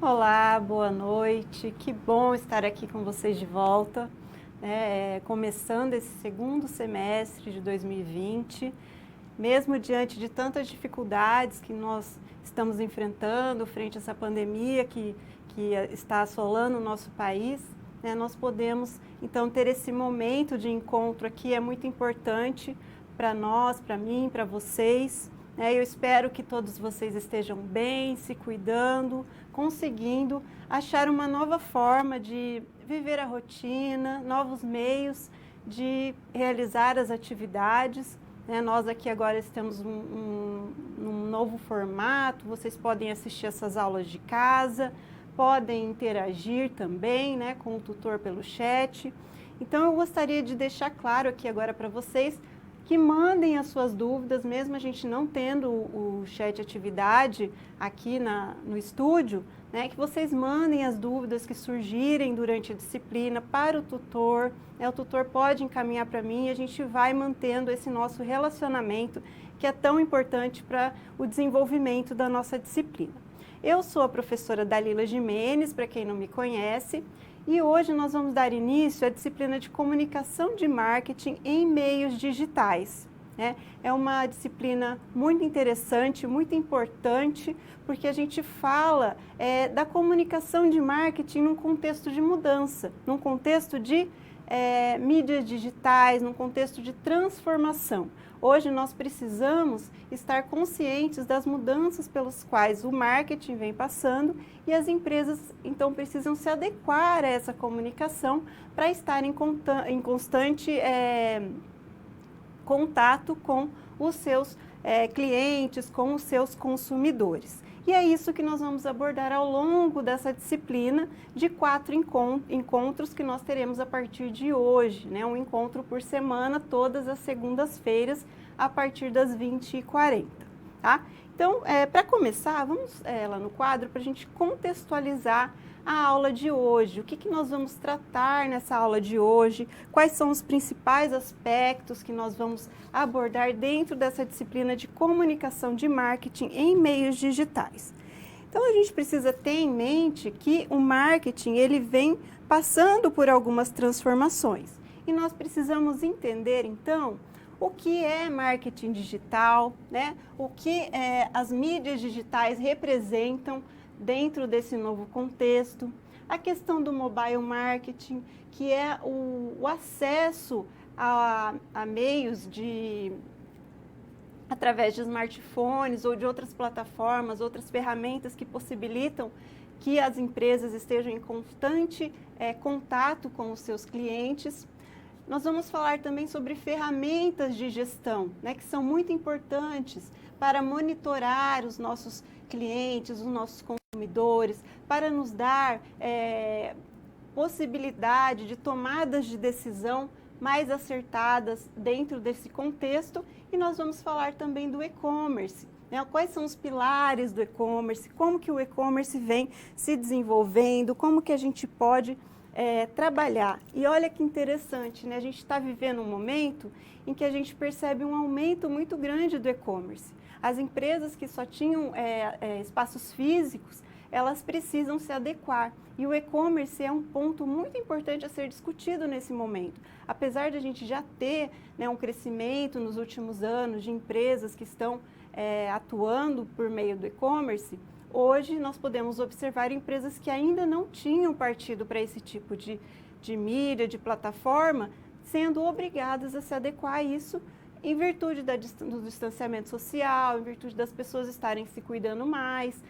Olá, boa noite. Que bom estar aqui com vocês de volta, começando esse segundo semestre de 2020, mesmo diante de tantas dificuldades que nós estamos enfrentando frente a essa pandemia que está assolando o nosso país, né, nós podemos então ter esse momento de encontro aqui, é muito importante para nós, para mim, para vocês. Eu espero que todos vocês estejam bem, se cuidando, conseguindo achar uma nova forma de viver a rotina, novos meios de realizar as atividades. Nós aqui agora estamos num novo formato, vocês podem assistir essas aulas de casa, podem interagir também, com o tutor pelo chat. Então eu gostaria de deixar claro aqui agora para vocês que mandem as suas dúvidas, mesmo a gente não tendo o chat atividade aqui no estúdio, que vocês mandem as dúvidas que surgirem durante a disciplina para o tutor. O tutor pode encaminhar para mim e a gente vai mantendo esse nosso relacionamento, que é tão importante para o desenvolvimento da nossa disciplina. Eu sou a professora Dalila Gimenez, para quem não me conhece, e hoje nós vamos dar início à disciplina de comunicação de marketing em meios digitais. É uma disciplina muito interessante, muito importante, porque a gente fala da comunicação de marketing num contexto de mudança, num contexto de mídias digitais, num contexto de transformação. Hoje nós precisamos estar conscientes das mudanças pelas quais o marketing vem passando e as empresas então precisam se adequar a essa comunicação para estar em constante contato com os seus clientes, com os seus consumidores. E é isso que nós vamos abordar ao longo dessa disciplina de 4 encontros que nós teremos a partir de hoje, um encontro por semana, todas as segundas-feiras, a partir das 20h40, tá? Então, para começar, vamos lá no quadro para a gente contextualizar a aula de hoje. O que nós vamos tratar nessa aula de hoje? Quais são os principais aspectos que nós vamos abordar dentro dessa disciplina de comunicação de marketing em meios digitais? Então, a gente precisa ter em mente que o marketing ele vem passando por algumas transformações. E nós precisamos entender, então, o que é marketing digital, o que as mídias digitais representam dentro desse novo contexto, a questão do mobile marketing, que é o acesso a meios através de smartphones ou de outras plataformas, outras ferramentas que possibilitam que as empresas estejam em constante contato com os seus clientes. Nós vamos falar também sobre ferramentas de gestão, que são muito importantes para monitorar os nossos clientes, os nossos consumidores, para nos dar possibilidade de tomadas de decisão mais acertadas dentro desse contexto. E nós vamos falar também do e-commerce, quais são os pilares do e-commerce, como que o e-commerce vem se desenvolvendo, como que a gente pode trabalhar. E olha que interessante, a gente está vivendo um momento em que a gente percebe um aumento muito grande do e-commerce. As empresas que só tinham espaços físicos, elas precisam se adequar. E o e-commerce é um ponto muito importante a ser discutido nesse momento. Apesar de a gente já ter um crescimento nos últimos anos de empresas que estão atuando por meio do e-commerce, hoje nós podemos observar empresas que ainda não tinham partido para esse tipo de mídia, de plataforma, sendo obrigadas a se adequar a isso em virtude do distanciamento social, em virtude das pessoas estarem se cuidando mais,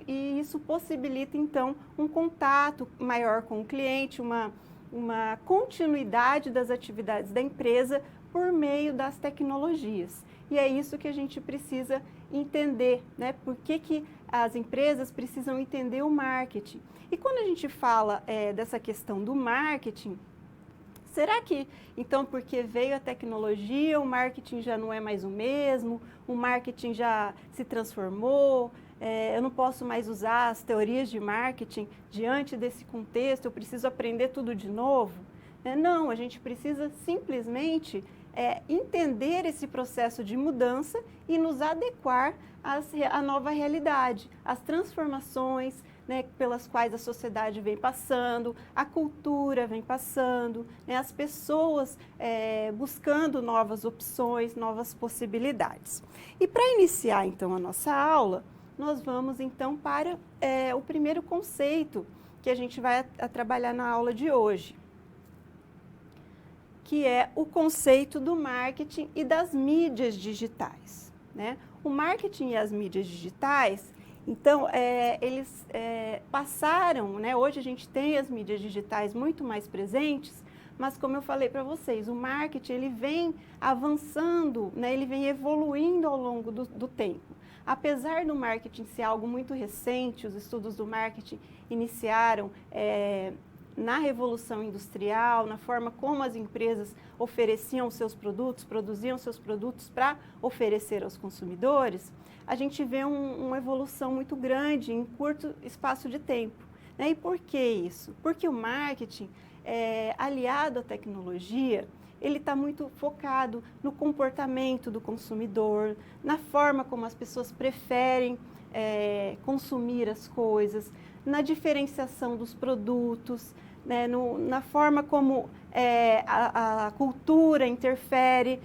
e isso possibilita, então, um contato maior com o cliente, uma continuidade das atividades da empresa por meio das tecnologias. E é isso que a gente precisa entender, por que as empresas precisam entender o marketing. E quando a gente fala dessa questão do marketing, será que, então, porque veio a tecnologia, o marketing já não é mais o mesmo, o marketing já se transformou, eu não posso mais usar as teorias de marketing diante desse contexto, eu preciso aprender tudo de novo? Não, a gente precisa simplesmente entender esse processo de mudança e nos adequar à nova realidade, às transformações, né, pelas quais a sociedade vem passando, a cultura vem passando, né, as pessoas buscando novas opções, novas possibilidades. E para iniciar então a nossa aula, nós vamos então para o primeiro conceito que a gente vai trabalhar na aula de hoje, que é o conceito do marketing e das mídias digitais, né? O marketing e as mídias digitais, então, eles passaram, né? Hoje a gente tem as mídias digitais muito mais presentes, mas como eu falei para vocês, o marketing ele vem avançando, né? Ele vem evoluindo ao longo do tempo. Apesar do marketing ser algo muito recente, os estudos do marketing iniciaram na Revolução Industrial, na forma como as empresas ofereciam seus produtos, produziam seus produtos para oferecer aos consumidores, a gente vê uma evolução muito grande em curto espaço de tempo, né? E por que isso? Porque o marketing, aliado à tecnologia, ele está muito focado no comportamento do consumidor, na forma como as pessoas preferem consumir as coisas, na diferenciação dos produtos, né, na forma como a cultura interfere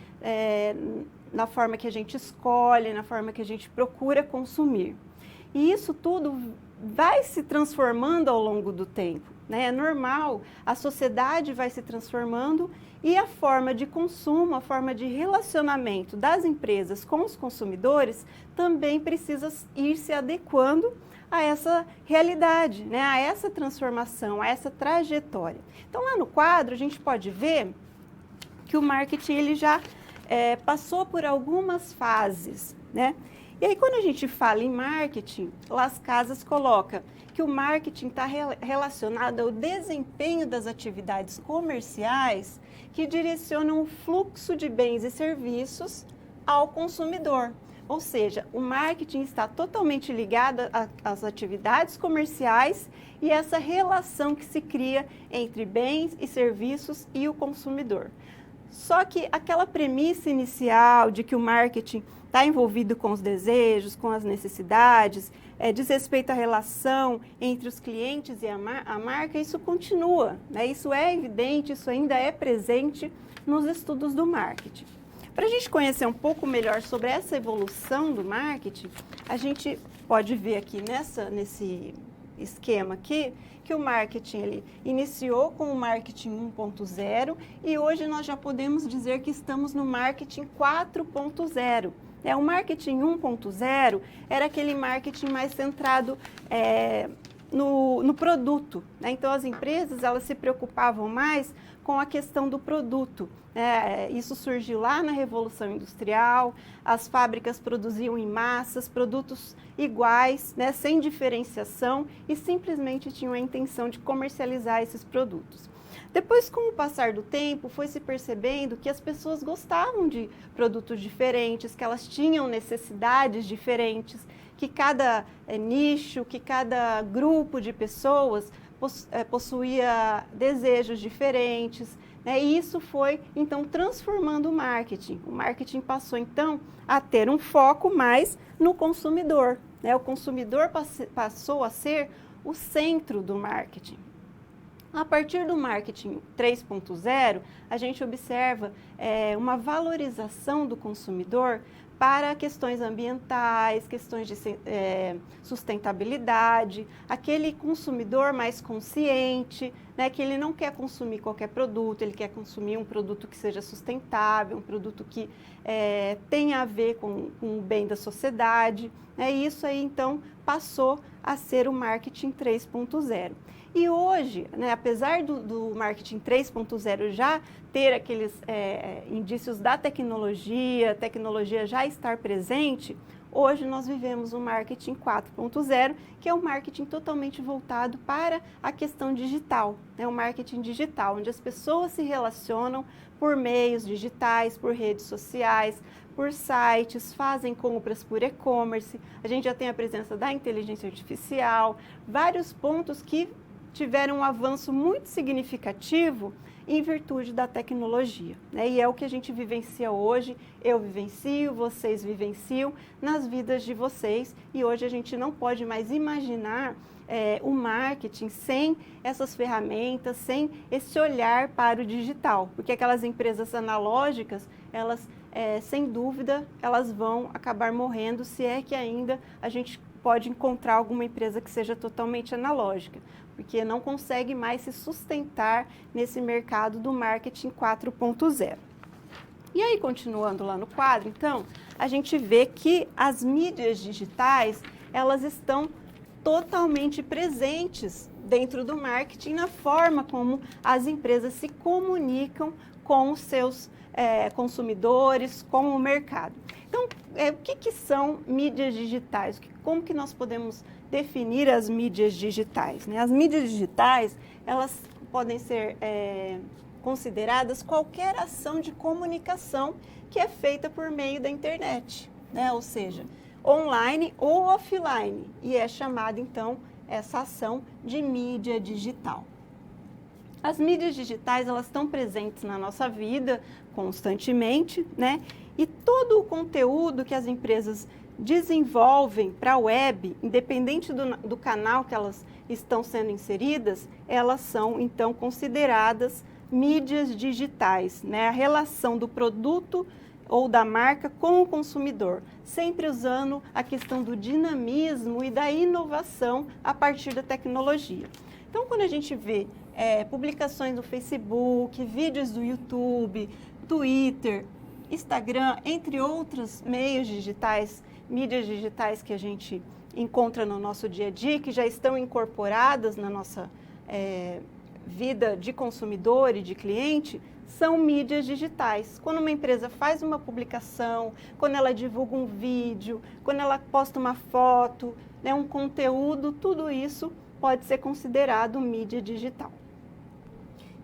na forma que a gente escolhe, na forma que a gente procura consumir. E isso tudo vai se transformando ao longo do tempo, né? É normal, a sociedade vai se transformando e a forma de consumo, a forma de relacionamento das empresas com os consumidores também precisa ir se adequando a essa realidade, né? A essa transformação, a essa trajetória. Então, lá no quadro, a gente pode ver que o marketing ele já passou por algumas fases, né? E aí, quando a gente fala em marketing, Las Casas coloca que o marketing está relacionado ao desempenho das atividades comerciais que direcionam o fluxo de bens e serviços ao consumidor. Ou seja, o marketing está totalmente ligado às atividades comerciais e essa relação que se cria entre bens e serviços e o consumidor. Só que aquela premissa inicial de que o marketing está envolvido com os desejos, com as necessidades, diz respeito à relação entre os clientes e a marca, isso continua, né? Isso é evidente, isso ainda é presente nos estudos do marketing. Para a gente conhecer um pouco melhor sobre essa evolução do marketing, a gente pode ver aqui nesse esquema aqui, que o marketing ele iniciou com o marketing 1.0 e hoje nós já podemos dizer que estamos no marketing 4.0. O marketing 1.0 era aquele marketing mais centrado no produto, né? Então as empresas elas se preocupavam mais com a questão do produto. Isso surgiu lá na Revolução Industrial, as fábricas produziam em massas, produtos iguais, né, sem diferenciação e simplesmente tinham a intenção de comercializar esses produtos. Depois, com o passar do tempo, foi se percebendo que as pessoas gostavam de produtos diferentes, que elas tinham necessidades diferentes, que cada nicho, que cada grupo de pessoas possuía desejos diferentes, né? E isso foi, então, transformando o marketing. O marketing passou, então, a ter um foco mais no consumidor, né? O consumidor passou a ser o centro do marketing. A partir do marketing 3.0, a gente observa uma valorização do consumidor para questões ambientais, questões de sustentabilidade, aquele consumidor mais consciente, né, que ele não quer consumir qualquer produto, ele quer consumir um produto que seja sustentável, um produto que tenha a ver com o bem da sociedade, né, e isso aí então passou a ser o marketing 3.0. E hoje, né, apesar do marketing 3.0 já ter aqueles indícios da tecnologia, a tecnologia já estar presente, hoje nós vivemos um marketing 4.0, que é um marketing totalmente voltado para a questão digital, né, o marketing digital, onde as pessoas se relacionam por meios digitais, por redes sociais, por sites, fazem compras por e-commerce, a gente já tem a presença da inteligência artificial, vários pontos que tiveram um avanço muito significativo em virtude da tecnologia, né? E é o que a gente vivencia hoje, eu vivencio, vocês vivenciam nas vidas de vocês, e hoje a gente não pode mais imaginar o marketing sem essas ferramentas, sem esse olhar para o digital, porque aquelas empresas analógicas, elas, sem dúvida, elas vão acabar morrendo, se é que ainda a gente pode encontrar alguma empresa que seja totalmente analógica, porque não consegue mais se sustentar nesse mercado do marketing 4.0. E aí, continuando lá no quadro, então, a gente vê que as mídias digitais, elas estão totalmente presentes dentro do marketing na forma como as empresas se comunicam com os seus consumidores, com o mercado. Então, o que são mídias digitais? Como que nós podemos definir as mídias digitais, né? As mídias digitais, elas podem ser consideradas qualquer ação de comunicação que é feita por meio da internet, né? Ou seja, online ou offline, e é chamada, então, essa ação de mídia digital. As mídias digitais, elas estão presentes na nossa vida constantemente, né? E todo o conteúdo que as empresas desenvolvem para a web, independente do canal que elas estão sendo inseridas, elas são, então, consideradas mídias digitais, né? A relação do produto ou da marca com o consumidor, sempre usando a questão do dinamismo e da inovação a partir da tecnologia. Então, quando a gente vê publicações no Facebook, vídeos do YouTube, Twitter, Instagram, entre outros meios digitais, mídias digitais que a gente encontra no nosso dia a dia, que já estão incorporadas na nossa vida de consumidor e de cliente, são mídias digitais. Quando uma empresa faz uma publicação, quando ela divulga um vídeo, quando ela posta uma foto, né, um conteúdo, tudo isso pode ser considerado mídia digital.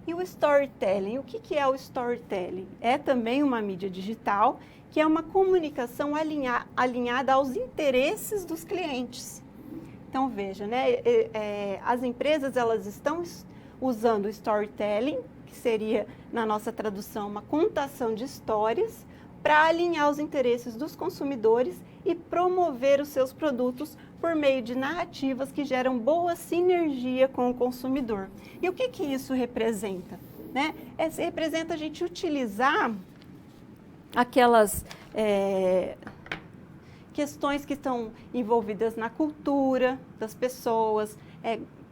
E o storytelling, o que é o storytelling? É também uma mídia digital, que é uma comunicação alinhada aos interesses dos clientes. Então, veja, né, as empresas, elas estão usando o storytelling, que seria, na nossa tradução, uma contação de histórias, para alinhar os interesses dos consumidores e promover os seus produtos por meio de narrativas que geram boa sinergia com o consumidor. E o que isso representa? Né? Representa a gente utilizar aquelas questões que estão envolvidas na cultura das pessoas,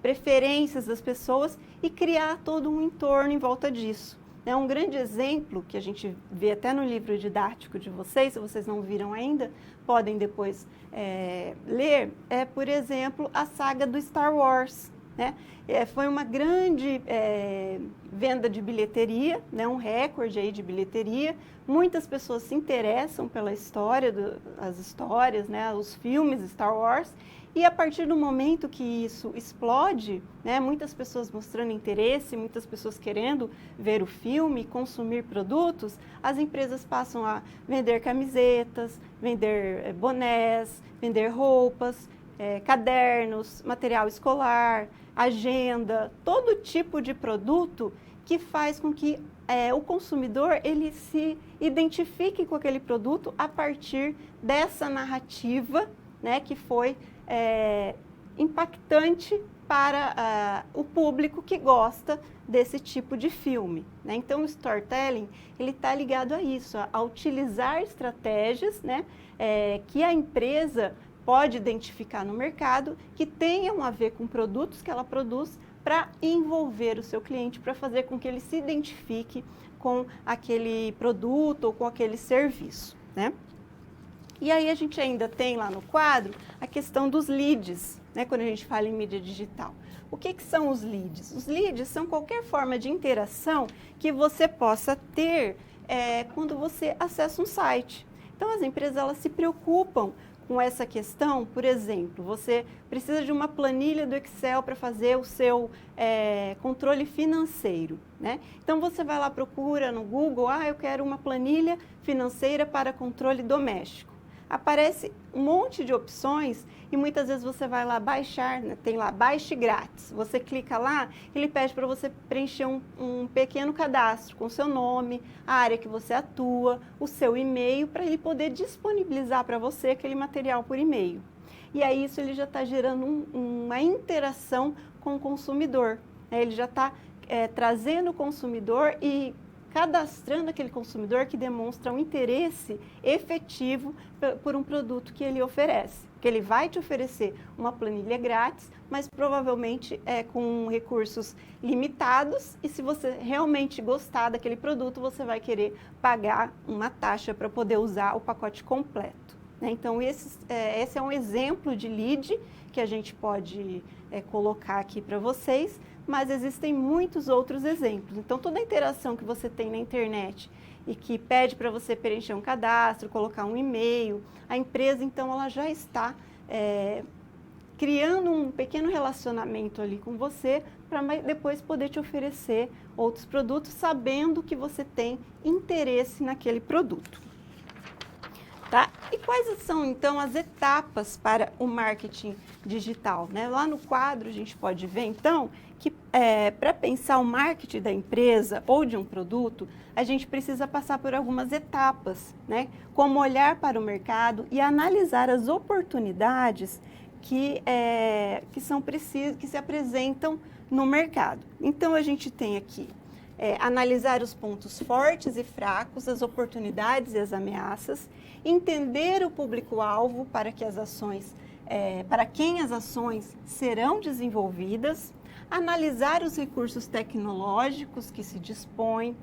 preferências das pessoas e criar todo um entorno em volta disso. Um grande exemplo que a gente vê até no livro didático de vocês, se vocês não viram ainda, podem depois ler, por exemplo, a saga do Star Wars. Né? Foi uma grande venda de bilheteria, né? Um recorde aí de bilheteria. Muitas pessoas se interessam pela história, as histórias, né? Os filmes Star Wars. E a partir do momento que isso explode, né, muitas pessoas mostrando interesse, muitas pessoas querendo ver o filme, consumir produtos, as empresas passam a vender camisetas, vender bonés, vender roupas, cadernos, material escolar, agenda, todo tipo de produto que faz com que o consumidor ele se identifique com aquele produto a partir dessa narrativa, né, que foi impactante para o público que gosta desse tipo de filme. Né? Então, o storytelling ele está ligado a isso, a utilizar estratégias, né, que a empresa pode identificar no mercado que tenham a ver com produtos que ela produz para envolver o seu cliente, para fazer com que ele se identifique com aquele produto ou com aquele serviço. Né? E aí a gente ainda tem lá no quadro a questão dos leads, né, quando a gente fala em mídia digital. O que são os leads? Os leads são qualquer forma de interação que você possa ter quando você acessa um site. Então as empresas elas se preocupam com essa questão. Por exemplo, você precisa de uma planilha do Excel para fazer o seu controle financeiro. Né? Então você vai lá, procura no Google, eu quero uma planilha financeira para controle doméstico. Aparece um monte de opções e muitas vezes você vai lá baixar, né? Tem lá baixe grátis. Você clica lá, ele pede para você preencher um pequeno cadastro com o seu nome, a área que você atua, o seu e-mail, para ele poder disponibilizar para você aquele material por e-mail. e aí isso ele já está gerando uma interação com o consumidor, né? Ele já está trazendo o consumidor e cadastrando aquele consumidor que demonstra um interesse efetivo por um produto que ele oferece. Que ele vai te oferecer uma planilha grátis, mas provavelmente com recursos limitados, e se você realmente gostar daquele produto, você vai querer pagar uma taxa para poder usar o pacote completo, né? Então, esse é um exemplo de lead que a gente pode colocar aqui para vocês, mas existem muitos outros exemplos. Então, toda a interação que você tem na internet e que pede para você preencher um cadastro, colocar um e-mail, a empresa, então, ela já está criando um pequeno relacionamento ali com você para depois poder te oferecer outros produtos, sabendo que você tem interesse naquele produto. Tá? E quais são, então, as etapas para o marketing digital, né? Lá no quadro a gente pode ver, então, que para pensar o marketing da empresa ou de um produto, a gente precisa passar por algumas etapas, né? Como olhar para o mercado e analisar as oportunidades que se apresentam no mercado. Então, a gente tem aqui analisar os pontos fortes e fracos, as oportunidades e as ameaças, entender o público-alvo para quem as ações serão desenvolvidas, analisar os recursos tecnológicos que se dispõem,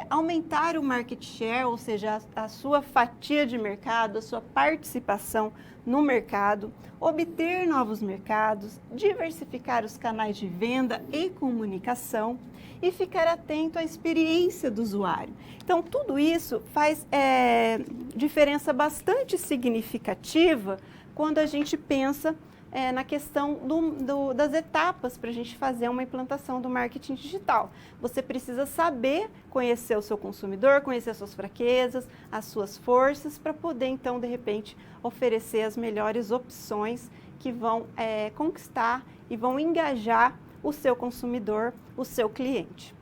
aumentar o market share, ou seja, a sua fatia de mercado, a sua participação no mercado, obter novos mercados, diversificar os canais de venda e comunicação e ficar atento à experiência do usuário. Então, tudo isso faz diferença bastante significativa quando a gente pensa na questão das etapas para a gente fazer uma implantação do marketing digital. Você precisa saber conhecer o seu consumidor, conhecer as suas fraquezas, as suas forças, para poder, então, de repente, oferecer as melhores opções que vão conquistar e vão engajar o seu consumidor, o seu cliente.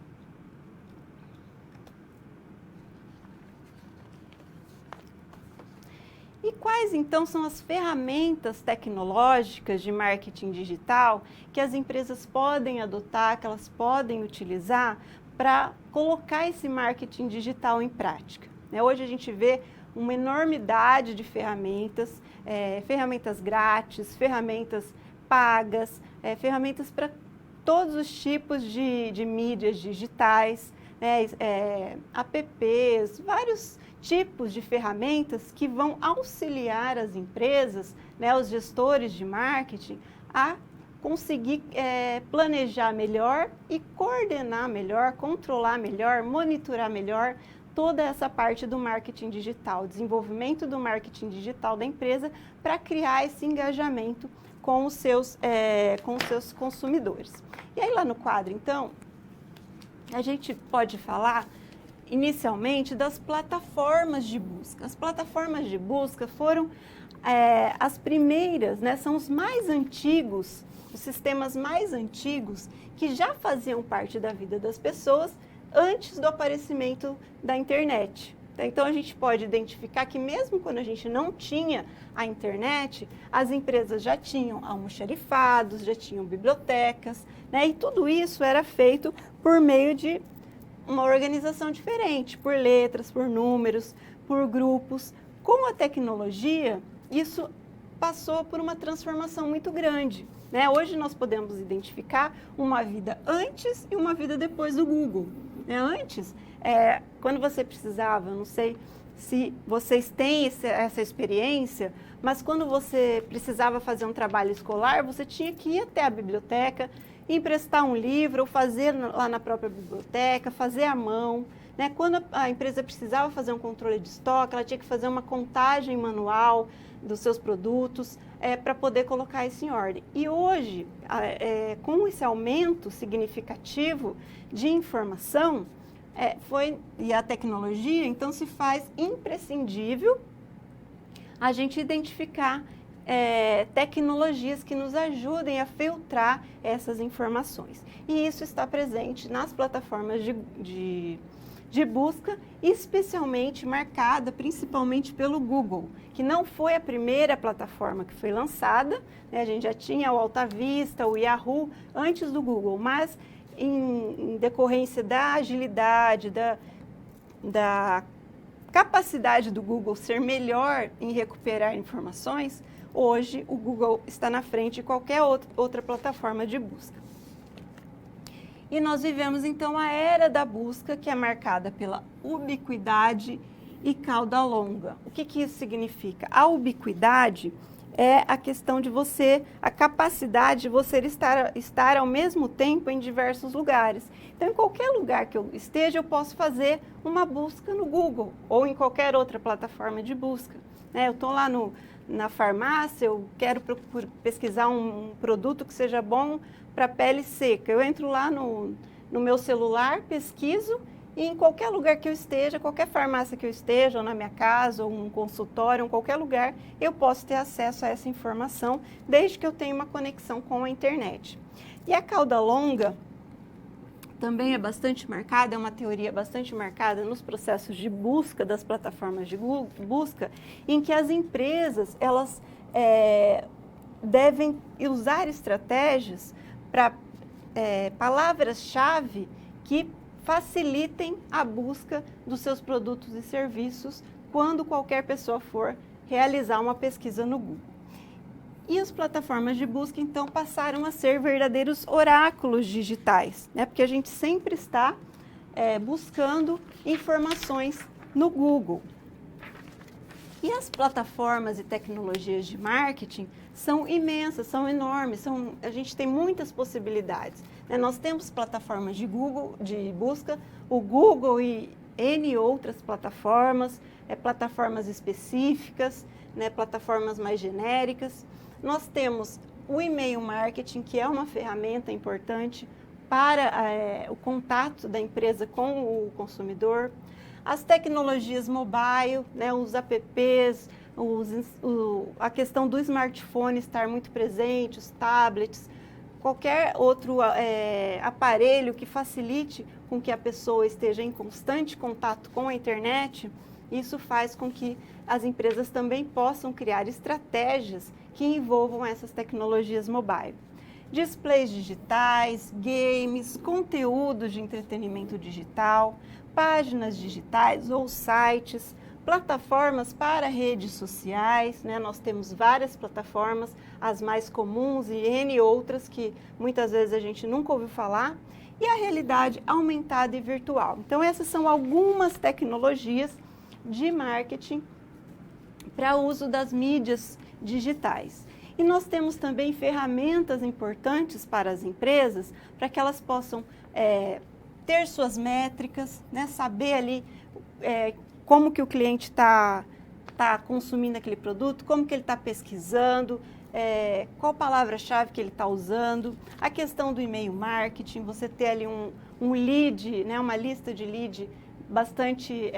E quais, então, são as ferramentas tecnológicas de marketing digital que as empresas podem adotar, que elas podem utilizar para colocar esse marketing digital em prática? Hoje a gente vê uma enormidade de ferramentas, ferramentas grátis, ferramentas pagas, ferramentas para todos os tipos de mídias digitais, apps, vários tipos de ferramentas que vão auxiliar as empresas, os gestores de marketing, a conseguir planejar melhor e coordenar melhor, controlar melhor, monitorar melhor toda essa parte do marketing digital, desenvolvimento do marketing digital da empresa para criar esse engajamento com os seus consumidores. E aí lá no quadro, então, a gente pode falar inicialmente das plataformas de busca. As plataformas de busca foram as primeiras, são os mais antigos, os sistemas mais antigos que já faziam parte da vida das pessoas antes do aparecimento da internet. Então, a gente pode identificar que mesmo quando a gente não tinha a internet, as empresas já tinham almoxarifados, já tinham bibliotecas, e tudo isso era feito por meio de uma organização diferente, por letras, por números, por grupos. Com a tecnologia, isso passou por uma transformação muito grande. Hoje nós podemos identificar uma vida antes e uma vida depois do Google. Antes, quando você precisava, não sei se vocês têm essa experiência, mas quando você precisava fazer um trabalho escolar, você tinha que ir até a biblioteca, emprestar um livro ou fazer lá na própria biblioteca, fazer à mão. Quando a empresa precisava fazer um controle de estoque, ela tinha que fazer uma contagem manual dos seus produtos para poder colocar isso em ordem. E hoje, com esse aumento significativo de informação, e a tecnologia, então se faz imprescindível a gente identificar tecnologias que nos ajudem a filtrar essas informações. E isso está presente nas plataformas de de busca, especialmente marcada principalmente pelo Google, que não foi a primeira plataforma que foi lançada, né? A gente já tinha o Alta Vista, o Yahoo antes do Google, mas em decorrência da agilidade, da capacidade do Google ser melhor em recuperar informações, hoje o Google está na frente de qualquer outra plataforma de busca. E nós vivemos então a era da busca, que é marcada pela ubiquidade e cauda longa. O que isso significa? A ubiquidade é a questão de a capacidade de você estar ao mesmo tempo em diversos lugares. Então, em qualquer lugar que eu esteja, eu posso fazer uma busca no Google ou em qualquer outra plataforma de busca. Né? Eu estou lá na farmácia, eu quero pesquisar um produto que seja bom para pele seca. Eu entro lá no meu celular, pesquiso, e em qualquer lugar que eu esteja, qualquer farmácia que eu esteja, ou na minha casa, ou um consultório, ou em qualquer lugar, eu posso ter acesso a essa informação, desde que eu tenha uma conexão com a internet. E a cauda longa também é bastante marcada, é uma teoria bastante marcada nos processos de busca das plataformas de busca, em que as empresas, elas devem usar estratégias para palavras-chave que facilitem a busca dos seus produtos e serviços quando qualquer pessoa for realizar uma pesquisa no Google. E as plataformas de busca, então, passaram a ser verdadeiros oráculos digitais, né? Porque a gente sempre está buscando informações no Google. E as plataformas e tecnologias de marketing são imensas, são enormes, a gente tem muitas possibilidades. Né? Nós temos plataformas de busca, o Google e N outras plataformas, plataformas específicas, né? Plataformas mais genéricas. Nós temos o e-mail marketing, que é uma ferramenta importante para o contato da empresa com o consumidor. As tecnologias mobile, né, os apps, a questão do smartphone estar muito presente, os tablets, qualquer outro aparelho que facilite com que a pessoa esteja em constante contato com a internet, isso faz com que as empresas também possam criar estratégias que envolvam essas tecnologias mobile. Displays digitais, games, conteúdos de entretenimento digital, páginas digitais ou sites, plataformas para redes sociais, né? Nós temos várias plataformas, as mais comuns e N outras que muitas vezes a gente nunca ouviu falar, e a realidade aumentada e virtual. Então, essas são algumas tecnologias de marketing para uso das mídias digitais. E nós temos também ferramentas importantes para as empresas, para que elas possam ter suas métricas, né? Saber ali como que o cliente está consumindo aquele produto, como que ele está pesquisando, qual palavra-chave que ele está usando, a questão do e-mail marketing, você ter ali um lead, né? Uma lista de lead bastante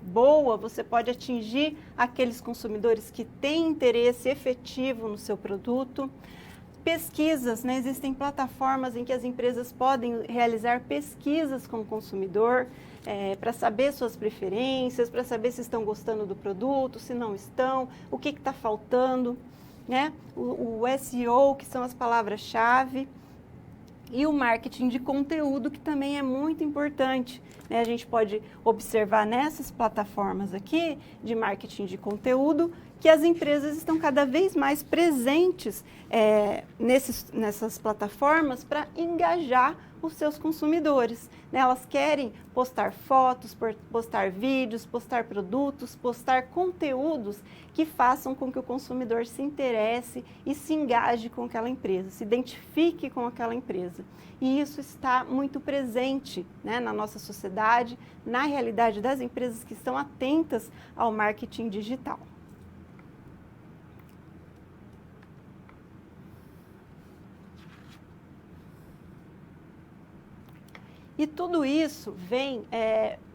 boa, você pode atingir aqueles consumidores que têm interesse efetivo no seu produto. Pesquisas, né? Existem plataformas em que as empresas podem realizar pesquisas com o consumidor para saber suas preferências, para saber se estão gostando do produto, se não estão, o que está faltando, né? O SEO, que são as palavras-chave, e o marketing de conteúdo, que também é muito importante. Né? A gente pode observar nessas plataformas aqui de marketing de conteúdo que as empresas estão cada vez mais presentes nessas plataformas para engajar os seus consumidores. Né? Elas querem postar fotos, postar vídeos, postar produtos, postar conteúdos que façam com que o consumidor se interesse e se engaje com aquela empresa, se identifique com aquela empresa. E isso está muito presente, né, na nossa sociedade, na realidade das empresas que estão atentas ao marketing digital. E tudo isso vem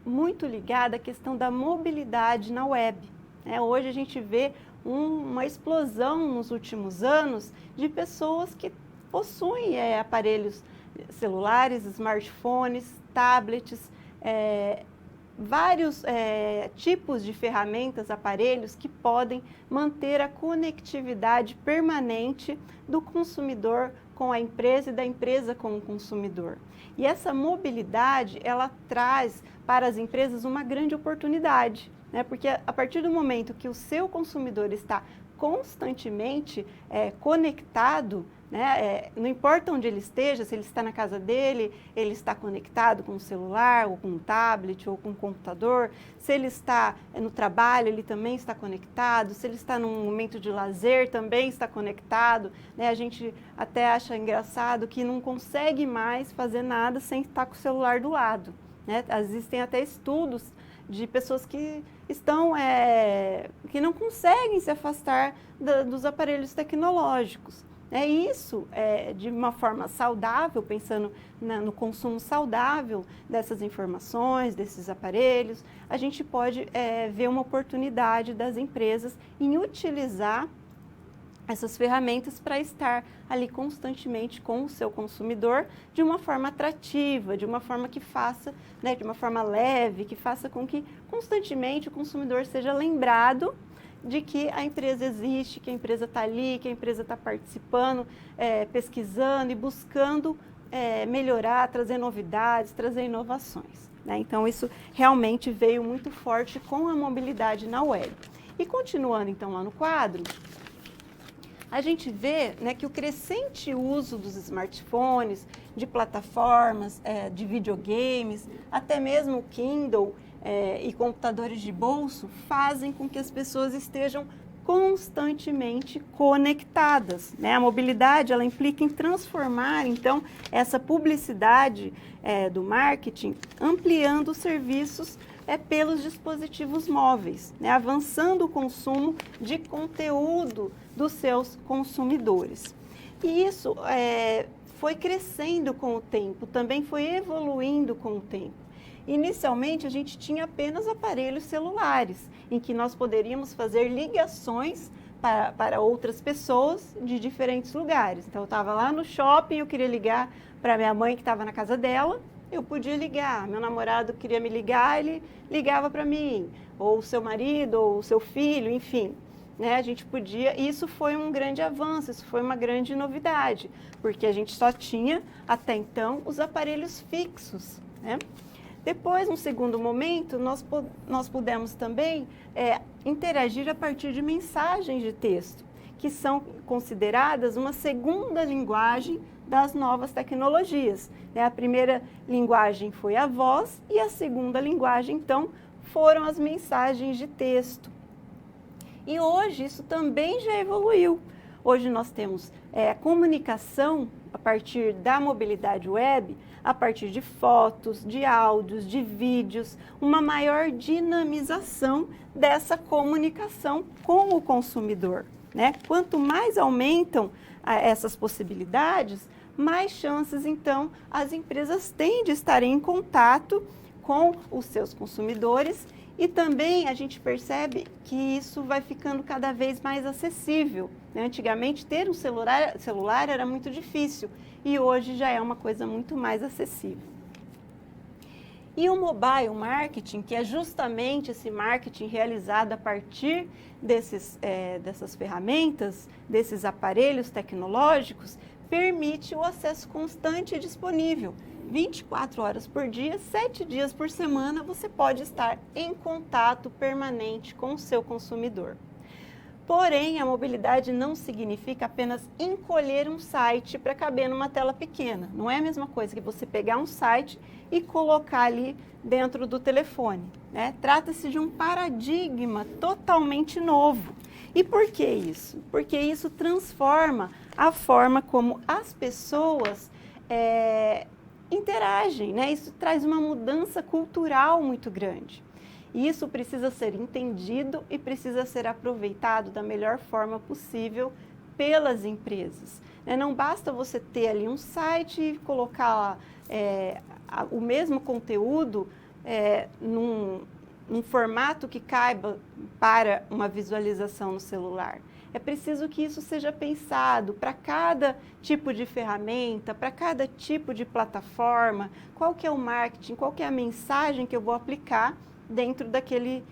muito ligado à questão da mobilidade na web. Né? Hoje a gente vê uma explosão nos últimos anos de pessoas que possuem aparelhos celulares, smartphones, tablets, vários tipos de ferramentas, aparelhos que podem manter a conectividade permanente do consumidor com a empresa e da empresa com o consumidor. E essa mobilidade, ela traz para as empresas uma grande oportunidade, né? Porque a partir do momento que o seu consumidor está constantemente conectado, né? Não importa onde ele esteja, se ele está na casa dele, ele está conectado com o celular, ou com o tablet, ou com o computador. Se ele está no trabalho, ele também está conectado. Se ele está num momento de lazer, também está conectado, né? A gente até acha engraçado que não consegue mais fazer nada sem estar com o celular do lado, né? Existem até estudos de pessoas que que não conseguem se afastar dos aparelhos tecnológicos. Isso, de uma forma saudável, pensando no consumo saudável dessas informações, desses aparelhos, a gente pode ver uma oportunidade das empresas em utilizar essas ferramentas para estar ali constantemente com o seu consumidor de uma forma atrativa, de uma forma que faça, né, de uma forma leve, que faça com que constantemente o consumidor seja lembrado de que a empresa existe, que a empresa está ali, que a empresa está participando, pesquisando e buscando melhorar, trazer novidades, trazer inovações, né? Então, isso realmente veio muito forte com a mobilidade na web. E continuando, então, lá no quadro, a gente vê, né, que o crescente uso dos smartphones, de plataformas, de videogames, até mesmo o Kindle e computadores de bolso, fazem com que as pessoas estejam constantemente conectadas, né? A mobilidade, ela implica em transformar, então, essa publicidade do marketing, ampliando os serviços pelos dispositivos móveis, né? Avançando o consumo de conteúdo dos seus consumidores. E isso foi crescendo com o tempo, também foi evoluindo com o tempo. Inicialmente, a gente tinha apenas aparelhos celulares, em que nós poderíamos fazer ligações para outras pessoas de diferentes lugares. Então, eu estava lá no shopping, eu queria ligar para minha mãe que estava na casa dela, eu podia ligar. Meu namorado queria me ligar, ele ligava para mim, ou o seu marido, ou o seu filho, enfim. Né, a gente podia, e isso foi um grande avanço, isso foi uma grande novidade, porque a gente só tinha, até então, os aparelhos fixos, né? Depois, num segundo momento, nós pudemos também interagir a partir de mensagens de texto, que são consideradas uma segunda linguagem das novas tecnologias. A primeira linguagem foi a voz e a segunda linguagem, então, foram as mensagens de texto. E hoje isso também já evoluiu. Hoje nós temos comunicação a partir da mobilidade web, a partir de fotos, de áudios, de vídeos, uma maior dinamização dessa comunicação com o consumidor, né? Quanto mais aumentam essas possibilidades, mais chances, então, as empresas têm de estar em contato com os seus consumidores. E também a gente percebe que isso vai ficando cada vez mais acessível, né? Antigamente, ter um celular era muito difícil e hoje já é uma coisa muito mais acessível. E o mobile marketing, que é justamente esse marketing realizado a partir dessas ferramentas, desses aparelhos tecnológicos, permite o acesso constante e disponível. 24 horas por dia, 7 dias por semana, você pode estar em contato permanente com o seu consumidor. Porém, a mobilidade não significa apenas encolher um site para caber numa tela pequena. Não é a mesma coisa que você pegar um site e colocar ali dentro do telefone, né? Trata-se de um paradigma totalmente novo. E por que isso? Porque isso transforma a forma como as pessoas interagem, né? Isso traz uma mudança cultural muito grande. E isso precisa ser entendido e precisa ser aproveitado da melhor forma possível pelas empresas. Não basta você ter ali um site e colocar o mesmo conteúdo num formato que caiba para uma visualização no celular. É preciso que isso seja pensado para cada tipo de ferramenta, para cada tipo de plataforma, qual que é o marketing, qual que é a mensagem que eu vou aplicar dentro daquele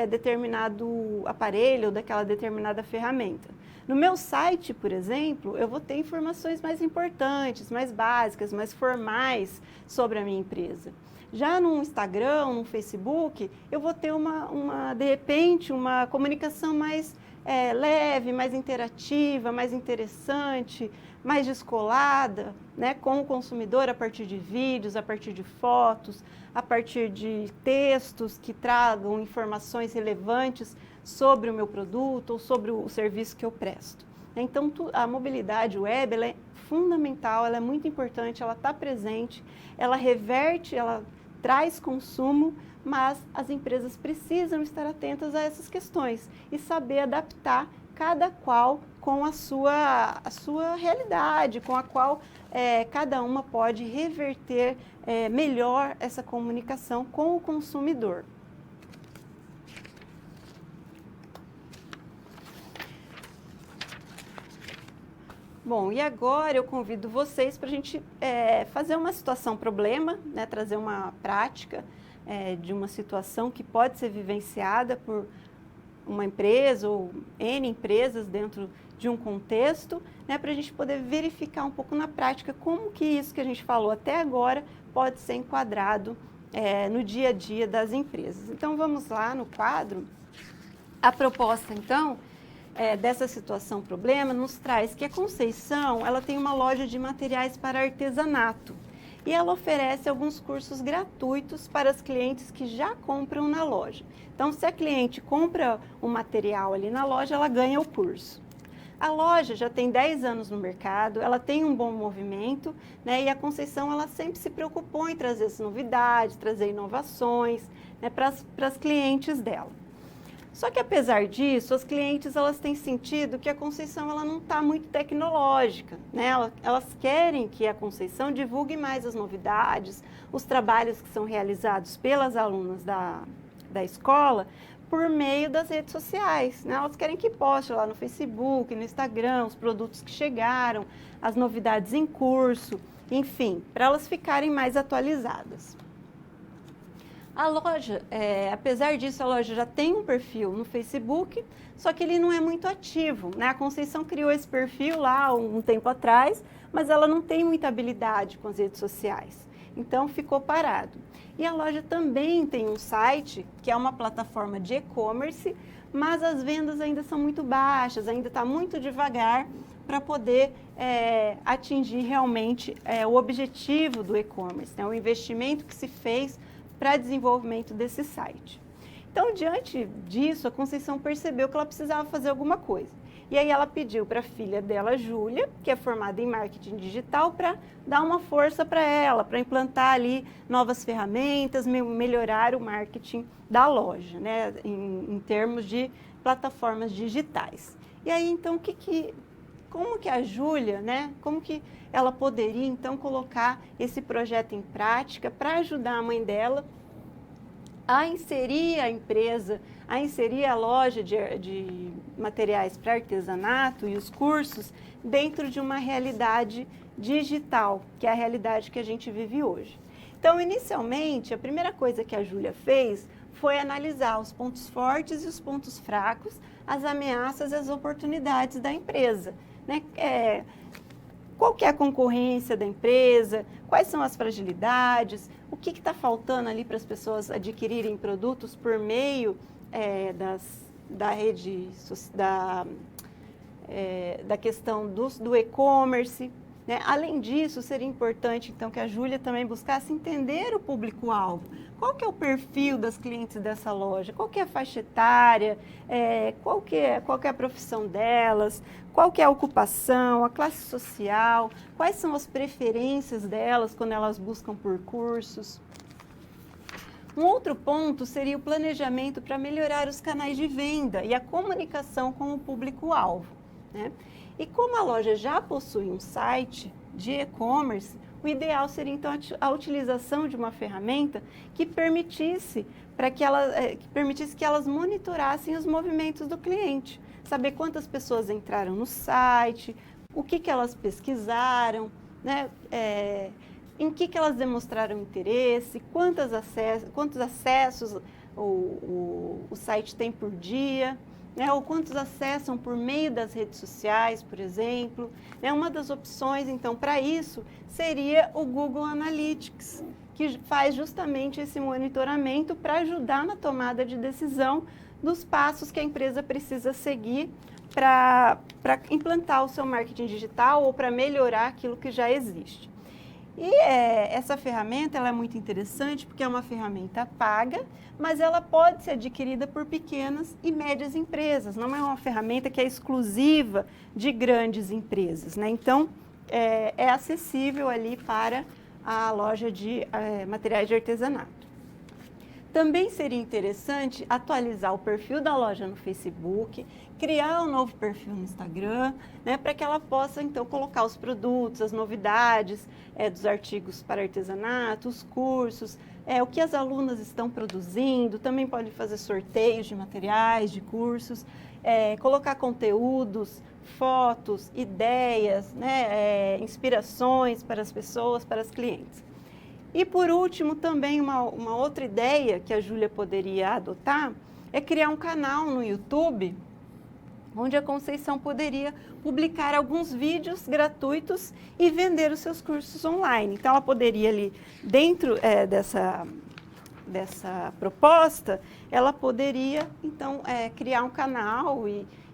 determinado aparelho, daquela determinada ferramenta. No meu site, por exemplo, eu vou ter informações mais importantes, mais básicas, mais formais sobre a minha empresa. Já no Instagram, no Facebook, eu vou ter de repente, uma comunicação mais leve, mais interativa, mais interessante, mais descolada, né, com o consumidor a partir de vídeos, a partir de fotos, a partir de textos que tragam informações relevantes sobre o meu produto ou sobre o serviço que eu presto. Então, a mobilidade web ela é fundamental, ela é muito importante, ela está presente, ela reverte, ela traz consumo, mas as empresas precisam estar atentas a essas questões e saber adaptar cada qual com a sua realidade, com a qual cada uma pode reverter melhor essa comunicação com o consumidor. Bom, e agora eu convido vocês para a gente fazer uma situação-problema, né, trazer uma prática de uma situação que pode ser vivenciada por uma empresa ou N empresas dentro de um contexto, né, para a gente poder verificar um pouco na prática como que isso que a gente falou até agora pode ser enquadrado no dia a dia das empresas. Então, vamos lá no quadro. A proposta, então, dessa situação problema nos traz que a Conceição ela tem uma loja de materiais para artesanato e ela oferece alguns cursos gratuitos para os clientes que já compram na loja. Então, se a cliente compra um material ali na loja, ela ganha o curso. A loja já tem 10 anos no mercado, ela tem um bom movimento, né, e a Conceição ela sempre se preocupou em trazer as novidades, trazer inovações, né, para as clientes dela. Só que apesar disso, as clientes elas têm sentido que a Conceição ela não está muito tecnológica, né? Elas querem que a Conceição divulgue mais as novidades, os trabalhos que são realizados pelas alunas da escola por meio das redes sociais, né? Elas querem que poste lá no Facebook, no Instagram, os produtos que chegaram, as novidades em curso, enfim, para elas ficarem mais atualizadas. A loja, apesar disso, a loja já tem um perfil no Facebook, só que ele não é muito ativo, né? A Conceição criou esse perfil lá um tempo atrás, mas ela não tem muita habilidade com as redes sociais, então ficou parado. E a loja também tem um site, que é uma plataforma de e-commerce, mas as vendas ainda são muito baixas, ainda está muito devagar para poder atingir realmente o objetivo do e-commerce, né? O investimento que se fez para desenvolvimento desse site. Então, diante disso, a Conceição percebeu que ela precisava fazer alguma coisa. E aí ela pediu para a filha dela, Júlia, que é formada em marketing digital, para dar uma força para ela, para implantar ali novas ferramentas, melhorar o marketing da loja, né, em termos de plataformas digitais. E aí, então, como que a Júlia, né, como que ela poderia, então, colocar esse projeto em prática para ajudar a mãe dela a inserir a empresa, a inserir a loja de materiais para artesanato e os cursos dentro de uma realidade digital, que é a realidade que a gente vive hoje. Então, inicialmente, a primeira coisa que a Júlia fez foi analisar os pontos fortes e os pontos fracos, as ameaças e as oportunidades da empresa, né? Qual que é a concorrência da empresa, quais são as fragilidades, o que está faltando ali para as pessoas adquirirem produtos por meio da rede, da questão do e-commerce, né? Além disso, seria importante então que a Júlia também buscasse entender o público-alvo. Qual que é o perfil das clientes dessa loja? Qual que é a faixa etária? Qual que é a profissão delas? Qual que é a ocupação, a classe social? Quais são as preferências delas quando elas buscam por cursos? Um outro ponto seria o planejamento para melhorar os canais de venda e a comunicação com o público-alvo, né? E como a loja já possui um site de e-commerce, o ideal seria então a utilização de uma ferramenta que permitisse que elas monitorassem os movimentos do cliente, saber quantas pessoas entraram no site, o que elas pesquisaram, né? Em que elas demonstraram interesse, quantos acessos o site tem por dia, né? Ou quantos acessam por meio das redes sociais, por exemplo. Uma das opções, então, para isso, seria o Google Analytics, que faz justamente esse monitoramento para ajudar na tomada de decisão dos passos que a empresa precisa seguir para implantar o seu marketing digital ou para melhorar aquilo que já existe. E essa ferramenta ela é muito interessante porque é uma ferramenta paga, mas ela pode ser adquirida por pequenas e médias empresas. Não é uma ferramenta que é exclusiva de grandes empresas, né? Então, é acessível ali para a loja de materiais de artesanato. Também seria interessante atualizar o perfil da loja no Facebook, criar um novo perfil no Instagram, né, para que ela possa, então, colocar os produtos, as novidades dos artigos para artesanato, os cursos, o que as alunas estão produzindo, também pode fazer sorteios de materiais, de cursos, colocar conteúdos, fotos, ideias, né, inspirações para as pessoas, para as clientes. E por último, também uma outra ideia que a Júlia poderia adotar é criar um canal no YouTube, onde a Conceição poderia publicar alguns vídeos gratuitos e vender os seus cursos online. Então, ela poderia ali, dentro dessa proposta, ela poderia, então, criar um canal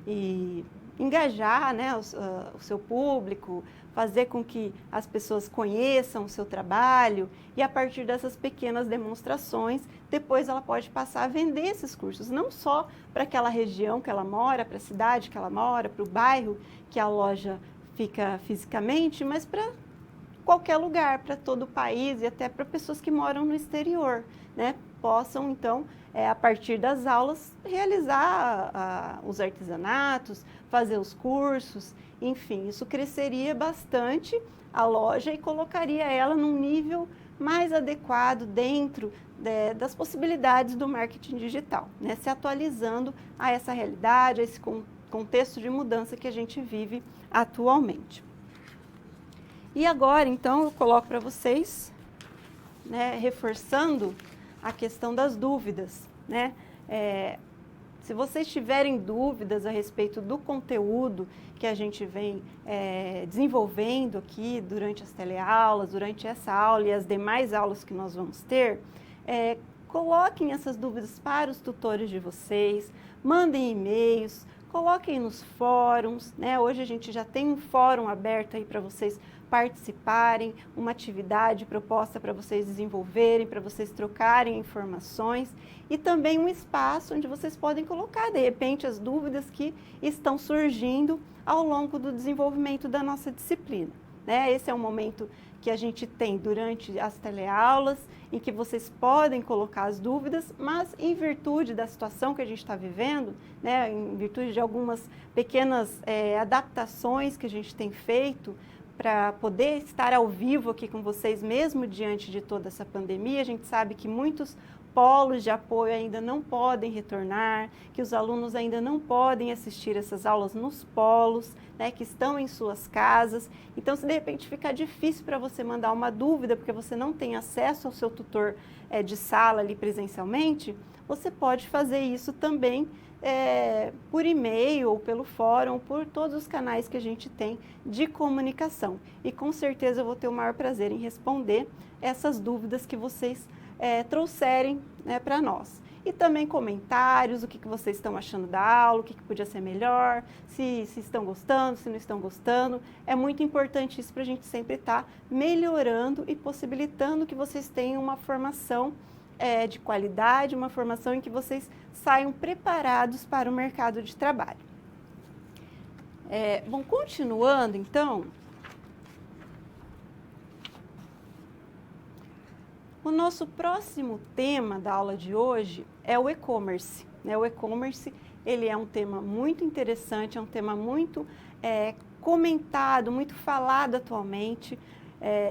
e engajar, né, o seu público, fazer com que as pessoas conheçam o seu trabalho e a partir dessas pequenas demonstrações, depois ela pode passar a vender esses cursos, não só para aquela região que ela mora, para a cidade que ela mora, para o bairro que a loja fica fisicamente, mas para qualquer lugar, para todo o país e até para pessoas que moram no exterior, né? Possam, então, a partir das aulas, realizar os artesanatos, fazer os cursos, enfim, isso cresceria bastante a loja e colocaria ela num nível mais adequado dentro das possibilidades do marketing digital, né? Se atualizando a essa realidade, a esse contexto de mudança que a gente vive atualmente. E agora, então, eu coloco para vocês, né, reforçando a questão das dúvidas, né? Se vocês tiverem dúvidas a respeito do conteúdo que a gente vem desenvolvendo aqui durante as teleaulas, durante essa aula e as demais aulas que nós vamos ter, coloquem essas dúvidas para os tutores de vocês, mandem e-mails, coloquem nos fóruns, né? Hoje a gente já tem um fórum aberto aí para vocês participarem, uma atividade proposta para vocês desenvolverem, para vocês trocarem informações e também um espaço onde vocês podem colocar, de repente, as dúvidas que estão surgindo ao longo do desenvolvimento da nossa disciplina, né? Esse é um momento que a gente tem durante as teleaulas, em que vocês podem colocar as dúvidas, mas em virtude da situação que a gente está vivendo, né, em virtude de algumas pequenas adaptações que a gente tem feito, para poder estar ao vivo aqui com vocês, mesmo diante de toda essa pandemia. A gente sabe que muitos polos de apoio ainda não podem retornar, que os alunos ainda não podem assistir essas aulas nos polos, né, que estão em suas casas. Então, se de repente ficar difícil para você mandar uma dúvida, porque você não tem acesso ao seu tutor de sala ali presencialmente, você pode fazer isso também por e-mail, ou pelo fórum, por todos os canais que a gente tem de comunicação. E com certeza eu vou ter o maior prazer em responder essas dúvidas que vocês trouxerem, né, para nós. E também comentários, o que vocês estão achando da aula, o que podia ser melhor, se estão gostando, se não estão gostando. É muito importante isso para a gente sempre estar melhorando e possibilitando que vocês tenham uma formação de qualidade, uma formação em que vocês saiam preparados para o mercado de trabalho. Bom, continuando então, o nosso próximo tema da aula de hoje é o e-commerce, né? O e-commerce, ele é um tema muito interessante, é um tema muito comentado, muito falado atualmente,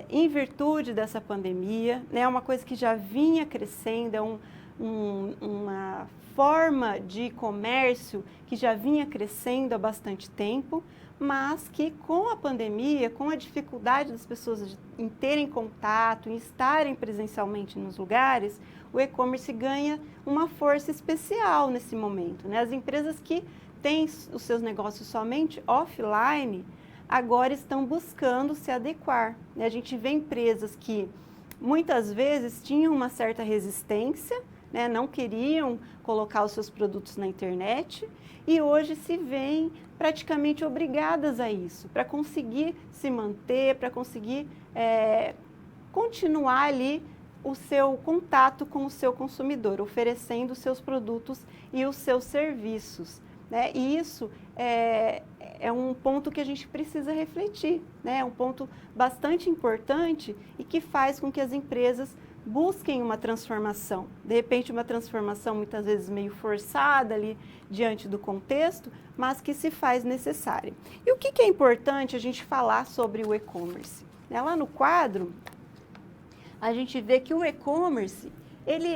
em virtude dessa pandemia, né? É uma coisa que já vinha crescendo, uma forma de comércio que já vinha crescendo há bastante tempo, mas que com a pandemia, com a dificuldade das pessoas em terem contato, em estarem presencialmente nos lugares, o e-commerce ganha uma força especial nesse momento, né? As empresas que têm os seus negócios somente offline, agora estão buscando se adequar, né? A gente vê empresas que muitas vezes tinham uma certa resistência, né? Não queriam colocar os seus produtos na internet e hoje se veem praticamente obrigadas a isso, para conseguir se manter, para conseguir continuar ali o seu contato com o seu consumidor, oferecendo os seus produtos e os seus serviços, né? E isso é um ponto que a gente precisa refletir, né? É um ponto bastante importante e que faz com que as empresas busquem uma transformação. De repente, uma transformação muitas vezes meio forçada ali diante do contexto, mas que se faz necessária. E o que é importante a gente falar sobre o e-commerce? Lá no quadro, a gente vê que o e-commerce, ele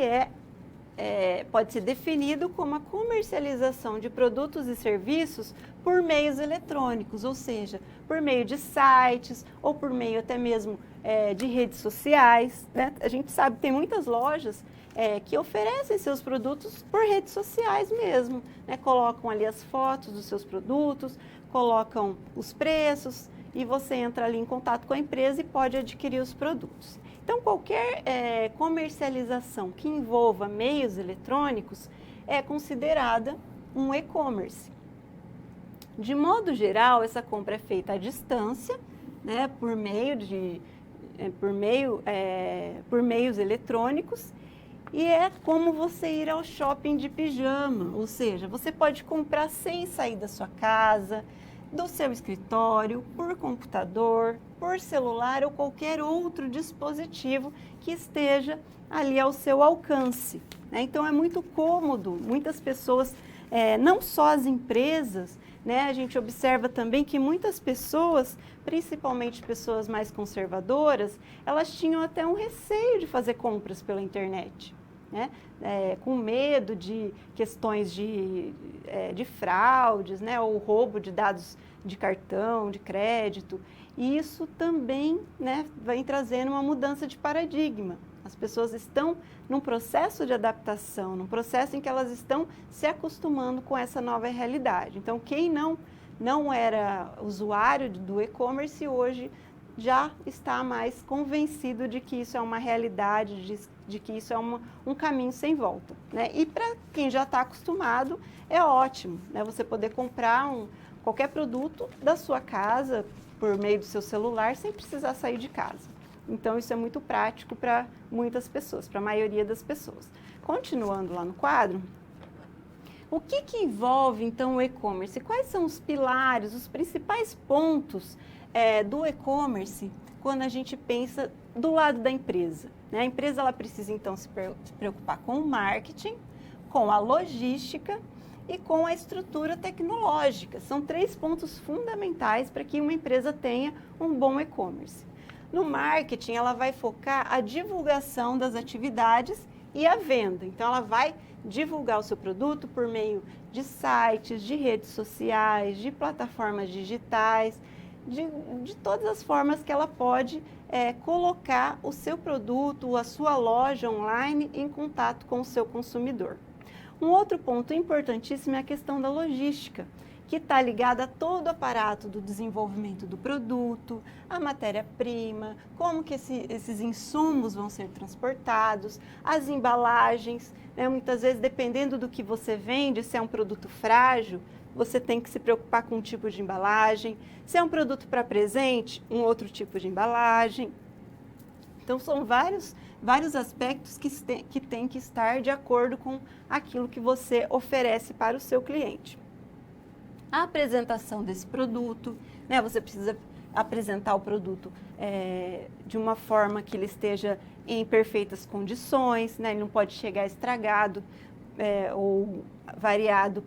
pode ser definido como a comercialização de produtos e serviços por meios eletrônicos, ou seja, por meio de sites ou por meio até mesmo de redes sociais, né? A gente sabe que tem muitas lojas que oferecem seus produtos por redes sociais mesmo, né? Colocam ali as fotos dos seus produtos, colocam os preços e você entra ali em contato com a empresa e pode adquirir os produtos. Então, qualquer comercialização que envolva meios eletrônicos é considerada um e-commerce. De modo geral, essa compra é feita à distância, né, por meios eletrônicos, e é como você ir ao shopping de pijama, ou seja, você pode comprar sem sair da sua casa, do seu escritório, por computador, por celular ou qualquer outro dispositivo que esteja ali ao seu alcance, né? Então é muito cômodo, muitas pessoas, não só as empresas, né? A gente observa também que muitas pessoas, principalmente pessoas mais conservadoras, elas tinham até um receio de fazer compras pela internet, né? Com medo de questões de fraudes, né? Ou roubo de dados de cartão, de crédito. E isso também, né, vem trazendo uma mudança de paradigma. As pessoas estão num processo de adaptação, num processo em que elas estão se acostumando com essa nova realidade. Então, quem não era usuário do e-commerce hoje já está mais convencido de que isso é uma realidade, de que isso é um caminho sem volta, né? E para quem já está acostumado, é ótimo, né? Você poder comprar qualquer produto da sua casa por meio do seu celular sem precisar sair de casa. Então, isso é muito prático para muitas pessoas, para a maioria das pessoas. Continuando lá no quadro, o que envolve, então, o e-commerce? Quais são os pilares, os principais pontos do e-commerce quando a gente pensa do lado da empresa, né? A empresa ela precisa, então, se preocupar com o marketing, com a logística e com a estrutura tecnológica. São 3 pontos fundamentais para que uma empresa tenha um bom e-commerce. No marketing, ela vai focar a divulgação das atividades e a venda. Então, ela vai divulgar o seu produto por meio de sites, de redes sociais, de plataformas digitais, de todas as formas que ela pode colocar o seu produto, a sua loja online em contato com o seu consumidor. Um outro ponto importantíssimo é a questão da logística, que está ligada a todo o aparato do desenvolvimento do produto, a matéria-prima, como que esses insumos vão ser transportados, as embalagens, né? Muitas vezes, dependendo do que você vende, se é um produto frágil, você tem que se preocupar com um tipo de embalagem. Se é um produto para presente, um outro tipo de embalagem. Então, são vários aspectos que tem que estar de acordo com aquilo que você oferece para o seu cliente. A apresentação desse produto, né? Você precisa apresentar o produto de uma forma que ele esteja em perfeitas condições, né? Ele não pode chegar estragado ou variado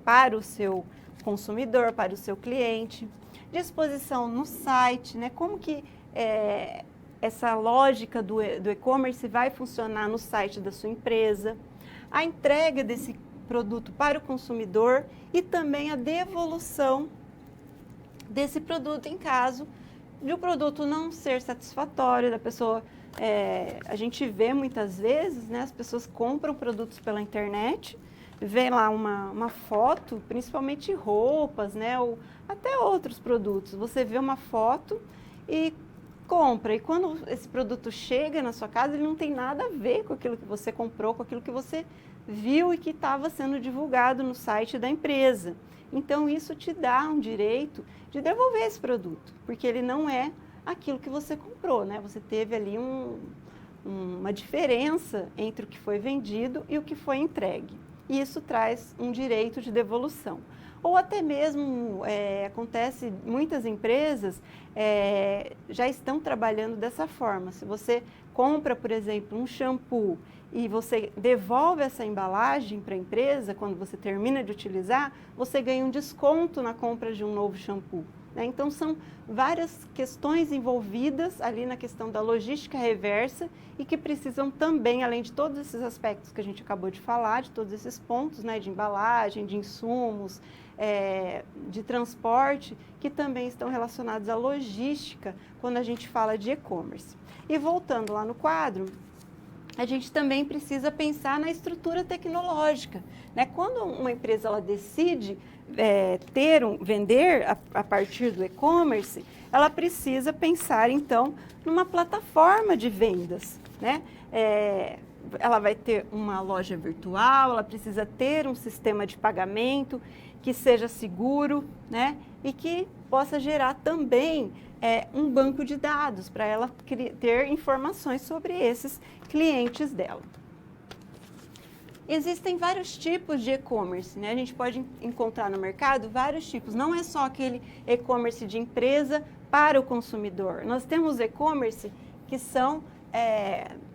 para o seu consumidor, para o seu cliente. Disposição no site, né? Como que essa lógica do e-commerce vai funcionar no site da sua empresa, a entrega desse produto para o consumidor e também a devolução desse produto em caso de o produto não ser satisfatório, da pessoa, a gente vê muitas vezes, né, as pessoas compram produtos pela internet, vê lá uma foto, principalmente roupas, né, ou até outros produtos, você vê uma foto e compra, e quando esse produto chega na sua casa, ele não tem nada a ver com aquilo que você comprou, com aquilo que você viu e que estava sendo divulgado no site da empresa. Então, isso te dá um direito de devolver esse produto, porque ele não é aquilo que você comprou, né? Você teve ali uma diferença entre o que foi vendido e o que foi entregue. E isso traz um direito de devolução. Ou até mesmo, acontece, muitas empresas já estão trabalhando dessa forma. Se você compra, por exemplo, um shampoo e você devolve essa embalagem para a empresa, quando você termina de utilizar, você ganha um desconto na compra de um novo shampoo, né? Então, são várias questões envolvidas ali na questão da logística reversa e que precisam também, além de todos esses aspectos que a gente acabou de falar, de todos esses pontos, né, de embalagem, de insumos, de transporte, que também estão relacionados à logística quando a gente fala de e-commerce. E voltando lá no quadro, a gente também precisa pensar na estrutura tecnológica, né? Quando uma empresa ela decide vender a partir do e-commerce, ela precisa pensar, então, numa plataforma de vendas, né? Ela vai ter uma loja virtual, ela precisa ter um sistema de pagamento que seja seguro, né? E que possa gerar também um banco de dados para ela ter informações sobre esses clientes dela. Existem vários tipos de e-commerce, né? A gente pode encontrar no mercado vários tipos, não é só aquele e-commerce de empresa para o consumidor. Nós temos e-commerce que são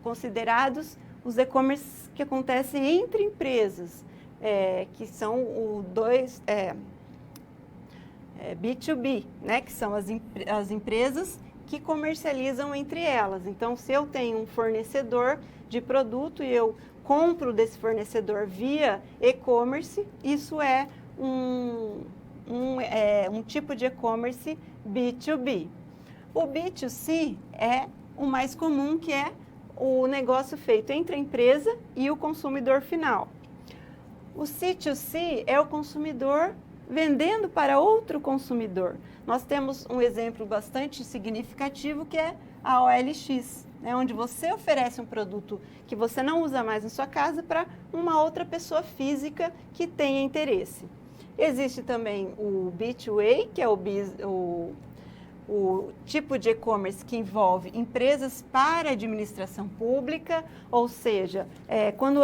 considerados os e-commerce que acontecem entre empresas, que são B2B, né? Que são as empresas que comercializam entre elas. Então, se eu tenho um fornecedor de produto e eu compro desse fornecedor via e-commerce, isso é um tipo de e-commerce B2B. O B2C é o mais comum, que é o negócio feito entre a empresa e o consumidor final. O C2C é o consumidor vendendo para outro consumidor. Nós temos um exemplo bastante significativo que é a OLX, né, onde você oferece um produto que você não usa mais na sua casa para uma outra pessoa física que tenha interesse. Existe também o B2A, que é o tipo de e-commerce que envolve empresas para administração pública, ou seja, quando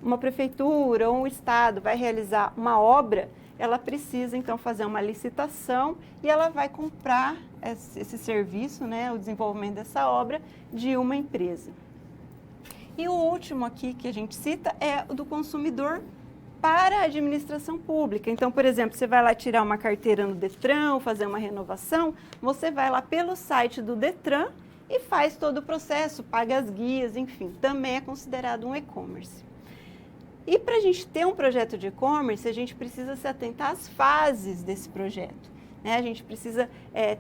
uma prefeitura ou um estado vai realizar uma obra, ela precisa, então, fazer uma licitação e ela vai comprar esse serviço, né, o desenvolvimento dessa obra, de uma empresa. E o último aqui que a gente cita é o do consumidor para a administração pública. Então, por exemplo, você vai lá tirar uma carteira no Detran, fazer uma renovação, você vai lá pelo site do Detran e faz todo o processo, paga as guias, enfim, também é considerado um e-commerce. E para a gente ter um projeto de e-commerce, a gente precisa se atentar às fases desse projeto, né? A gente precisa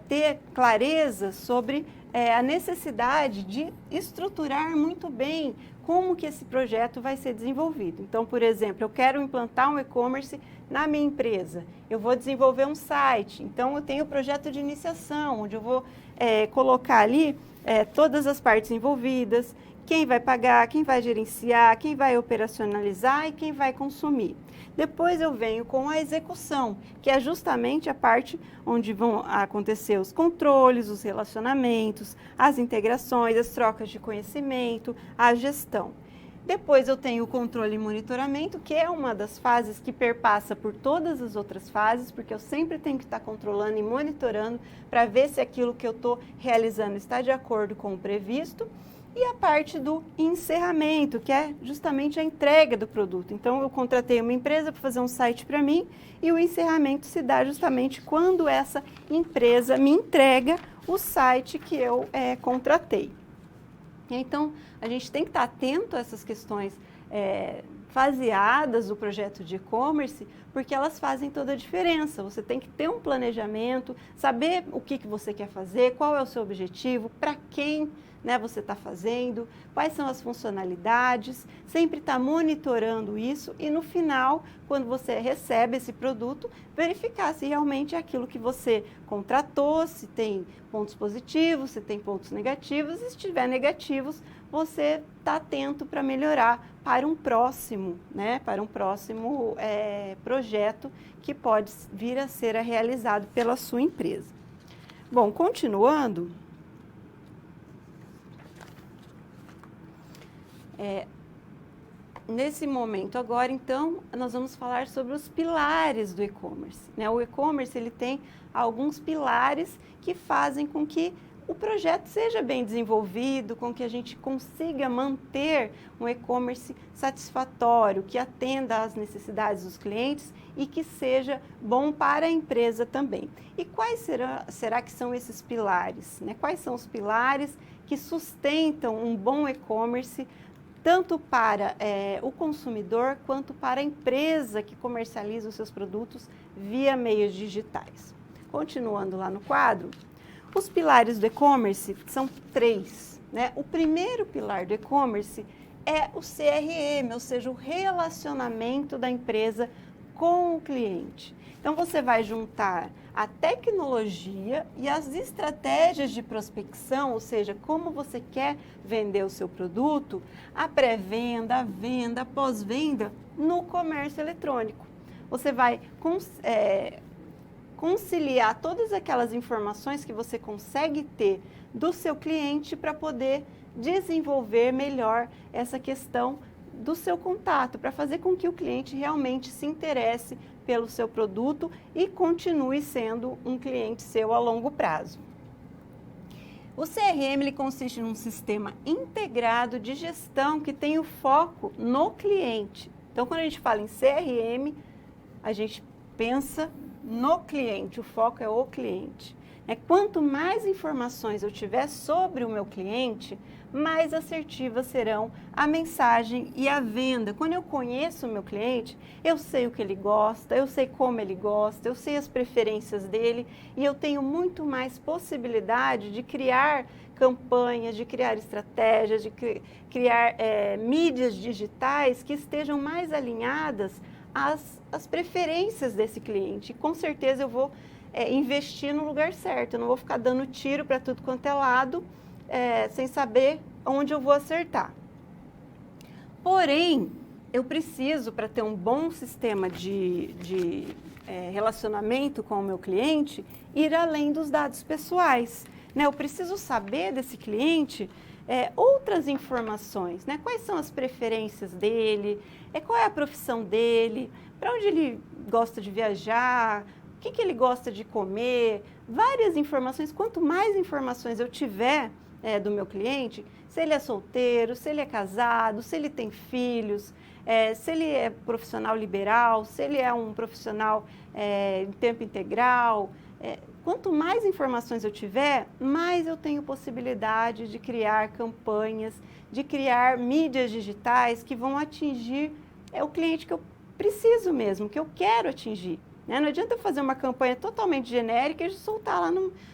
ter clareza sobre a necessidade de estruturar muito bem como que esse projeto vai ser desenvolvido. Então, por exemplo, eu quero implantar um e-commerce na minha empresa, eu vou desenvolver um site, então eu tenho o projeto de iniciação, onde eu vou colocar ali todas as partes envolvidas, quem vai pagar, quem vai gerenciar, quem vai operacionalizar e quem vai consumir. Depois eu venho com a execução, que é justamente a parte onde vão acontecer os controles, os relacionamentos, as integrações, as trocas de conhecimento, a gestão. Depois eu tenho o controle e monitoramento, que é uma das fases que perpassa por todas as outras fases, porque eu sempre tenho que estar controlando e monitorando para ver se aquilo que eu estou realizando está de acordo com o previsto. E a parte do encerramento, que é justamente a entrega do produto. Então, eu contratei uma empresa para fazer um site para mim e o encerramento se dá justamente quando essa empresa me entrega o site que eu contratei. Então, a gente tem que estar atento a essas questões faseadas do projeto de e-commerce, porque elas fazem toda a diferença. Você tem que ter um planejamento, saber o que você quer fazer, qual é o seu objetivo, para quem, né, você está fazendo, quais são as funcionalidades, sempre estar monitorando isso e no final, quando você recebe esse produto, verificar se realmente é aquilo que você contratou, se tem pontos positivos, se tem pontos negativos, e se estiver negativos, você está atento para melhorar para um próximo, né, para um próximo projeto que pode vir a ser realizado pela sua empresa. Bom, continuando, nesse momento agora, então, nós vamos falar sobre os pilares do e-commerce, né? O e-commerce, ele tem alguns pilares que fazem com que o projeto seja bem desenvolvido, com que a gente consiga manter um e-commerce satisfatório, que atenda às necessidades dos clientes e que seja bom para a empresa também. E quais será que são esses pilares, né? Quais são os pilares que sustentam um bom e-commerce, tanto para o consumidor quanto para a empresa que comercializa os seus produtos via meios digitais? Continuando lá no quadro, os pilares do e-commerce são 3, né? O primeiro pilar do e-commerce é o CRM, ou seja, o relacionamento da empresa com o cliente. Então, você vai juntar a tecnologia e as estratégias de prospecção, ou seja, como você quer vender o seu produto, a pré-venda, a venda, a pós-venda no comércio eletrônico. Você vai conciliar todas aquelas informações que você consegue ter do seu cliente para poder desenvolver melhor essa questão do seu contato, para fazer com que o cliente realmente se interesse pelo seu produto e continue sendo um cliente seu a longo prazo. O CRM, ele consiste num sistema integrado de gestão que tem o foco no cliente. Então, quando a gente fala em CRM, a gente pensa no cliente, o foco é o cliente. Quanto mais informações eu tiver sobre o meu cliente, mais assertivas serão a mensagem e a venda. Quando eu conheço o meu cliente, eu sei o que ele gosta, eu sei como ele gosta, eu sei as preferências dele e eu tenho muito mais possibilidade de criar campanhas, de criar estratégias, de criar mídias digitais que estejam mais alinhadas às preferências desse cliente. E, com certeza eu vou investir no lugar certo, eu não vou ficar dando tiro para tudo quanto é lado, sem saber onde eu vou acertar. Porém, eu preciso, para ter um bom sistema de relacionamento com o meu cliente, ir além dos dados pessoais, né? Eu preciso saber desse cliente outras informações, né? Quais são as preferências dele, qual é a profissão dele, para onde ele gosta de viajar, o que ele gosta de comer, várias informações. Quanto mais informações eu tiver do meu cliente, se ele é solteiro, se ele é casado, se ele tem filhos, se ele é profissional liberal, se ele é um profissional em tempo integral, quanto mais informações eu tiver, mais eu tenho possibilidade de criar campanhas, de criar mídias digitais que vão atingir o cliente que eu preciso mesmo, que eu quero atingir. Não adianta eu fazer uma campanha totalmente genérica e soltar lá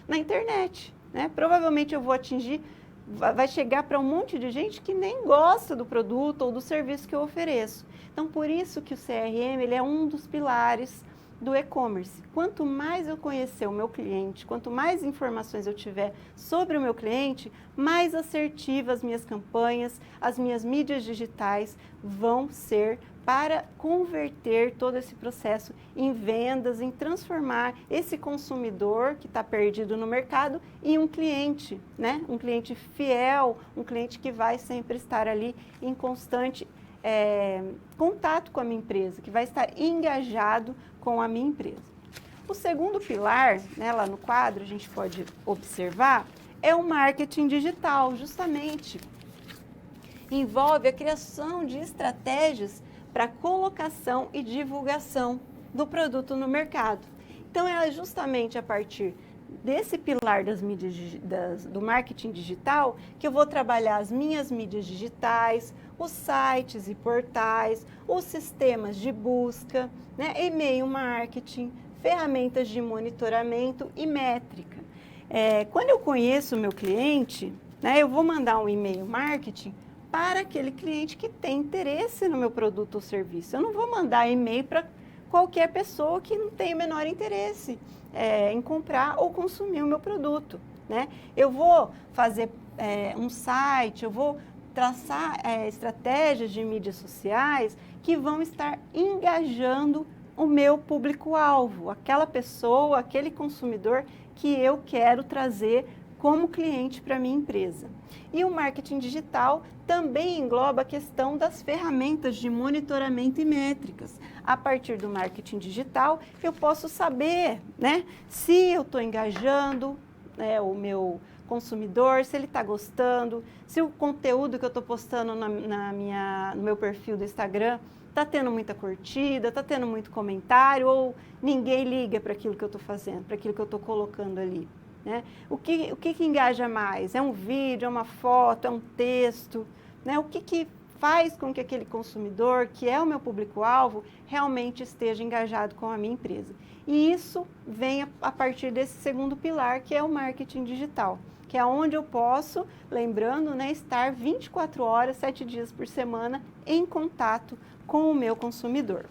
na internet, né? Provavelmente eu vou atingir, vai chegar para um monte de gente que nem gosta do produto ou do serviço que eu ofereço. Então, por isso que o CRM ele é um dos pilares do e-commerce. Quanto mais eu conhecer o meu cliente, quanto mais informações eu tiver sobre o meu cliente, mais assertivas as minhas campanhas, as minhas mídias digitais vão ser para converter todo esse processo em vendas, em transformar esse consumidor que está perdido no mercado em um cliente, né? Um cliente fiel, um cliente que vai sempre estar ali em constante contato com a minha empresa, que vai estar engajado com a minha empresa. O segundo pilar, né, lá no quadro, a gente pode observar, é o marketing digital, justamente. Envolve a criação de estratégias para colocação e divulgação do produto no mercado. Então, é justamente a partir desse pilar das mídias, do marketing digital, que eu vou trabalhar as minhas mídias digitais, os sites e portais, os sistemas de busca, né, e-mail marketing, ferramentas de monitoramento e métrica. Quando eu conheço o meu cliente, né, eu vou mandar um e-mail marketing para aquele cliente que tem interesse no meu produto ou serviço. Eu não vou mandar e-mail para qualquer pessoa que não tem o menor interesse em comprar ou consumir o meu produto, né? Eu vou fazer um site, eu vou traçar estratégias de mídias sociais que vão estar engajando o meu público-alvo, aquela pessoa, aquele consumidor que eu quero trazer como cliente para a minha empresa. E o marketing digital também engloba a questão das ferramentas de monitoramento e métricas. A partir do marketing digital, eu posso saber, né, se eu estou engajando o meu consumidor, se ele está gostando, se o conteúdo que eu estou postando no meu perfil do Instagram está tendo muita curtida, está tendo muito comentário, ou ninguém liga para aquilo que eu estou fazendo, para aquilo que eu estou colocando ali. Né? O que engaja mais? É um vídeo, é uma foto, é um texto? Né? O que faz com que aquele consumidor, que é o meu público-alvo, realmente esteja engajado com a minha empresa? E isso vem a partir desse segundo pilar, que é o marketing digital, que é onde eu posso, lembrando, né, estar 24 horas, 7 dias por semana em contato com o meu consumidor.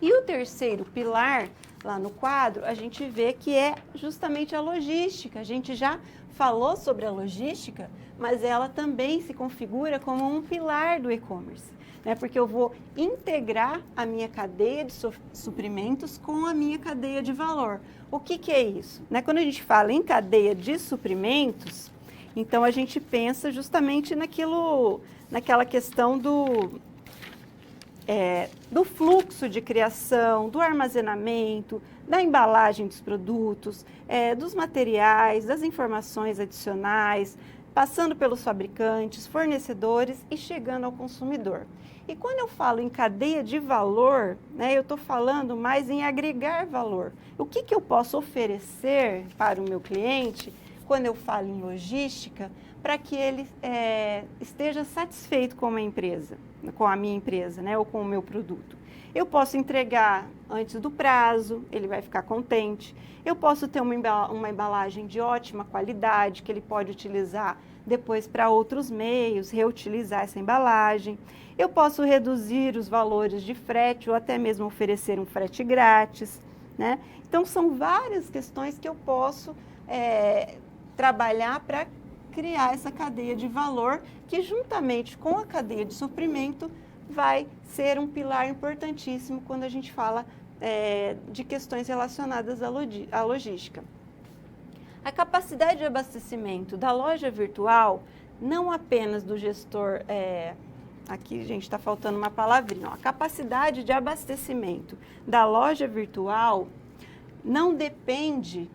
E o terceiro pilar, lá no quadro, a gente vê que é justamente a logística. A gente já falou sobre a logística, mas ela também se configura como um pilar do e-commerce, né? Porque eu vou integrar a minha cadeia de suprimentos com a minha cadeia de valor. O que é isso? Né? Quando a gente fala em cadeia de suprimentos, então a gente pensa justamente naquela questão do fluxo de criação, do armazenamento, da embalagem dos produtos, dos materiais, das informações adicionais, passando pelos fabricantes, fornecedores e chegando ao consumidor. E quando eu falo em cadeia de valor, né, eu estou falando mais em agregar valor. O que eu posso oferecer para o meu cliente quando eu falo em logística, para que ele esteja satisfeito com a minha empresa, né, ou com o meu produto. Eu posso entregar antes do prazo, ele vai ficar contente. Eu posso ter uma embalagem de ótima qualidade, que ele pode utilizar depois para outros meios, reutilizar essa embalagem. Eu posso reduzir os valores de frete ou até mesmo oferecer um frete grátis, né? Então, são várias questões que eu posso trabalhar para criar essa cadeia de valor que, juntamente com a cadeia de suprimento, vai ser um pilar importantíssimo quando a gente fala de questões relacionadas à logística. A capacidade de abastecimento da loja virtual, não apenas do gestor, aqui, gente, está faltando uma palavrinha, a capacidade de abastecimento da loja virtual não depende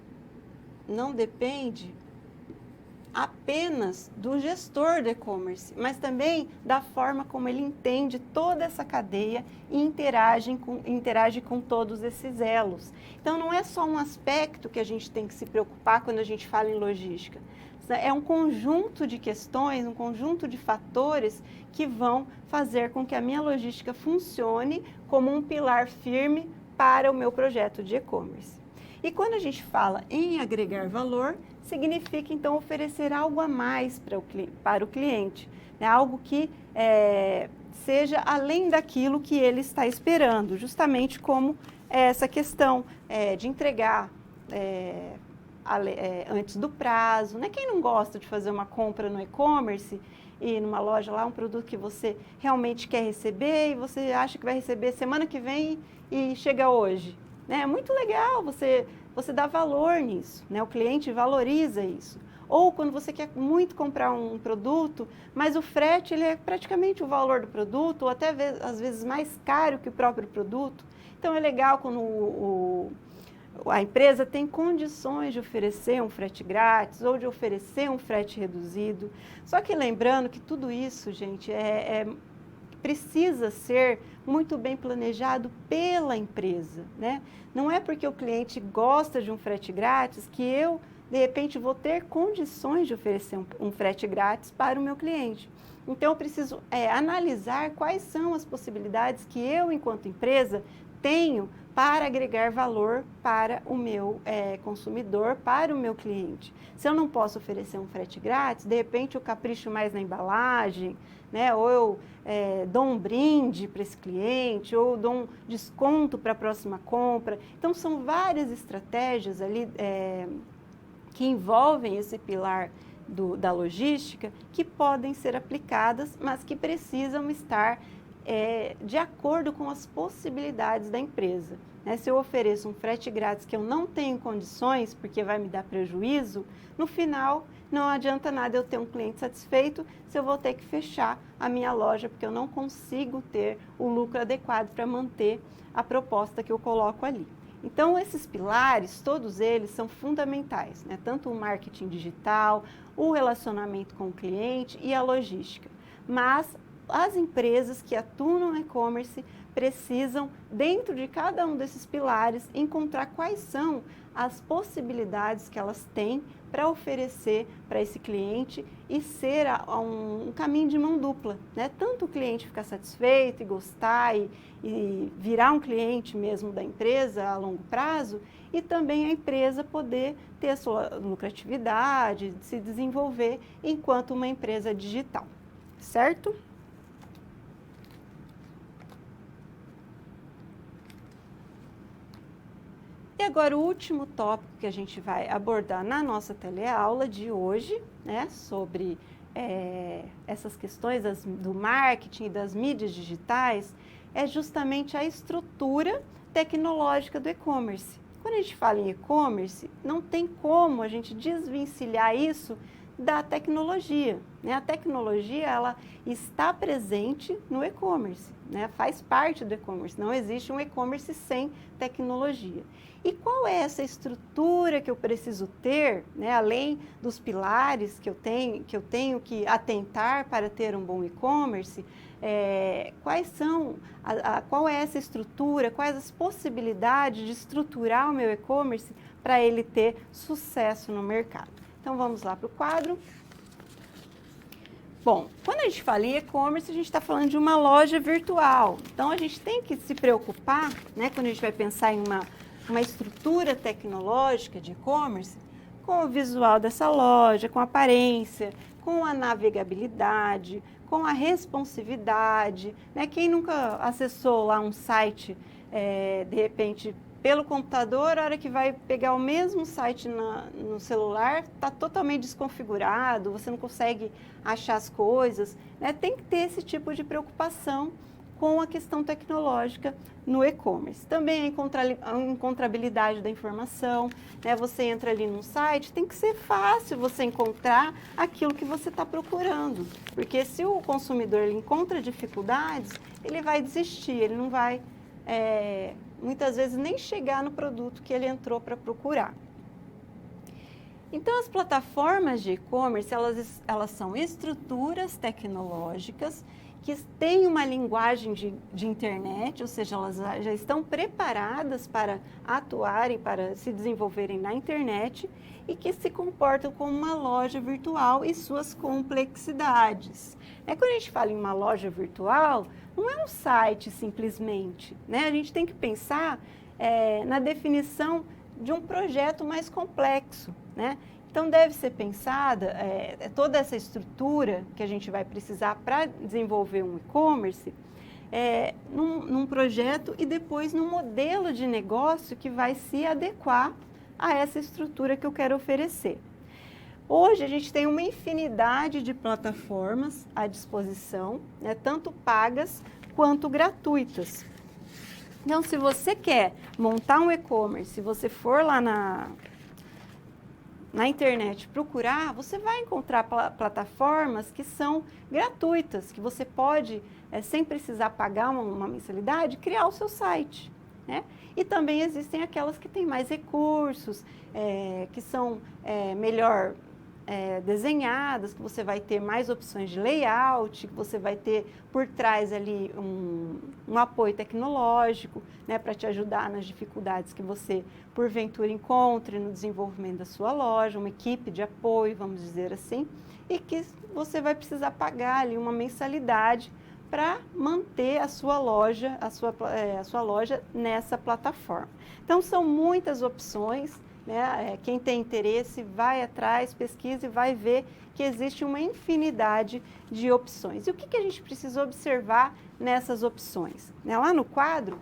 apenas do gestor do e-commerce, mas também da forma como ele entende toda essa cadeia e interage com todos esses elos. Então, não é só um aspecto que a gente tem que se preocupar quando a gente fala em logística. É um conjunto de questões, um conjunto de fatores que vão fazer com que a minha logística funcione como um pilar firme para o meu projeto de e-commerce. E quando a gente fala em agregar valor, significa, então, oferecer algo a mais para o cliente, né? Algo que seja além daquilo que ele está esperando, justamente como essa questão de entregar antes do prazo, né? Quem não gosta de fazer uma compra no e-commerce e numa loja lá, um produto que você realmente quer receber e você acha que vai receber semana que vem e chega hoje, né? É muito legal você dá valor nisso, né? O cliente valoriza isso. Ou quando você quer muito comprar um produto, mas o frete ele é praticamente o valor do produto, ou até às vezes mais caro que o próprio produto. Então é legal quando a empresa tem condições de oferecer um frete grátis ou de oferecer um frete reduzido. Só que lembrando que tudo isso, gente, precisa ser muito bem planejado pela empresa, né? Não é porque o cliente gosta de um frete grátis que eu, de repente, vou ter condições de oferecer um frete grátis para o meu cliente. Então, eu preciso analisar quais são as possibilidades que eu, enquanto empresa, tenho para agregar valor para o meu consumidor, para o meu cliente. Se eu não posso oferecer um frete grátis, de repente eu capricho mais na embalagem, né? Ou eu dou um brinde para esse cliente, ou dou um desconto para a próxima compra. Então, são várias estratégias ali que envolvem esse pilar da logística que podem ser aplicadas, mas que precisam estar de acordo com as possibilidades da empresa. Né? Se eu ofereço um frete grátis que eu não tenho condições, porque vai me dar prejuízo, no final não adianta nada eu ter um cliente satisfeito se eu vou ter que fechar a minha loja, porque eu não consigo ter o lucro adequado para manter a proposta que eu coloco ali. Então, esses pilares, todos eles são fundamentais, né? Tanto o marketing digital, o relacionamento com o cliente e a logística. Mas as empresas que atuam no e-commerce precisam, dentro de cada um desses pilares, encontrar quais são as possibilidades que elas têm para oferecer para esse cliente e ser um caminho de mão dupla, né? Tanto o cliente ficar satisfeito e gostar e virar um cliente mesmo da empresa a longo prazo, e também a empresa poder ter a sua lucratividade, se desenvolver enquanto uma empresa digital, certo? E agora o último tópico que a gente vai abordar na nossa teleaula de hoje, né, sobre essas questões do marketing e das mídias digitais, é justamente a estrutura tecnológica do e-commerce. Quando a gente fala em e-commerce, não tem como a gente desvencilhar isso da tecnologia, né? A tecnologia, ela está presente no e-commerce, né? Faz parte do e-commerce, não existe um e-commerce sem tecnologia. E qual é essa estrutura que eu preciso ter, né? Além dos pilares que eu tenho que atentar para ter um bom e-commerce, qual é essa estrutura, quais as possibilidades de estruturar o meu e-commerce para ele ter sucesso no mercado. Então, vamos lá para o quadro. Bom, quando a gente fala em e-commerce, a gente está falando de uma loja virtual. Então, a gente tem que se preocupar, né, quando a gente vai pensar em uma estrutura tecnológica de e-commerce, com o visual dessa loja, com a aparência, com a navegabilidade, com a responsividade, né? Quem nunca acessou lá um site, de repente, pelo computador, a hora que vai pegar o mesmo site no celular, está totalmente desconfigurado, você não consegue achar as coisas, né? Tem que ter esse tipo de preocupação com a questão tecnológica no e-commerce. Também a encontrabilidade da informação, né? Você entra ali num site, tem que ser fácil você encontrar aquilo que você está procurando, porque se o consumidor ele encontra dificuldades, ele vai desistir, ele não vai, muitas vezes, nem chegar no produto que ele entrou para procurar. Então, as plataformas de e-commerce, elas são estruturas tecnológicas que têm uma linguagem de internet, ou seja, elas já estão preparadas para atuarem, para se desenvolverem na internet e que se comportam como uma loja virtual e suas complexidades. Quando a gente fala em uma loja virtual, não é um site simplesmente, né? A gente tem que pensar na definição de um projeto mais complexo, né? Então, deve ser pensada toda essa estrutura que a gente vai precisar para desenvolver um e-commerce num projeto e depois num modelo de negócio que vai se adequar a essa estrutura que eu quero oferecer. Hoje, a gente tem uma infinidade de plataformas à disposição, né, tanto pagas quanto gratuitas. Então, se você quer montar um e-commerce, se você for lá na internet procurar, você vai encontrar plataformas que são gratuitas, que você pode, sem precisar pagar uma mensalidade, criar o seu site, né? E também existem aquelas que têm mais recursos, que são melhor desenhadas, que você vai ter mais opções de layout, que você vai ter por trás ali um apoio tecnológico, né, para te ajudar nas dificuldades que você, porventura, encontre no desenvolvimento da sua loja, uma equipe de apoio, vamos dizer assim, e que você vai precisar pagar ali uma mensalidade para manter a sua loja, a sua loja nessa plataforma. Então, são muitas opções, né? Quem tem interesse vai atrás, pesquisa e vai ver que existe uma infinidade de opções. E o que a gente precisa observar nessas opções? Né? Lá no quadro,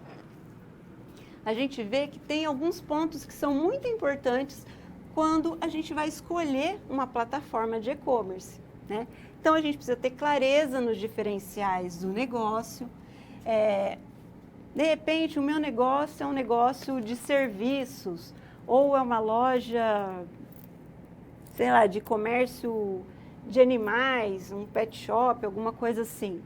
a gente vê que tem alguns pontos que são muito importantes quando a gente vai escolher uma plataforma de e-commerce, né? Então, a gente precisa ter clareza nos diferenciais do negócio. De repente, o meu negócio é um negócio de serviços ou é uma loja, sei lá, de comércio de animais, um pet shop, alguma coisa assim.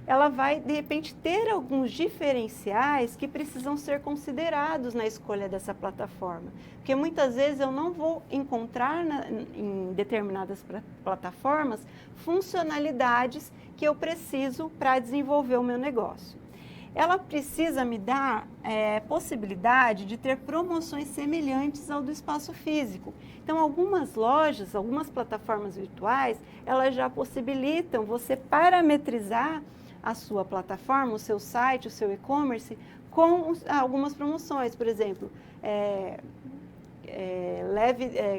Ela vai, de repente, ter alguns diferenciais que precisam ser considerados na escolha dessa plataforma. Porque muitas vezes eu não vou encontrar em determinadas plataformas funcionalidades que eu preciso para desenvolver o meu negócio. Ela precisa me dar possibilidade de ter promoções semelhantes ao do espaço físico. Então, algumas lojas, algumas plataformas virtuais, elas já possibilitam você parametrizar a sua plataforma, o seu site, o seu e-commerce, com algumas promoções. Por exemplo,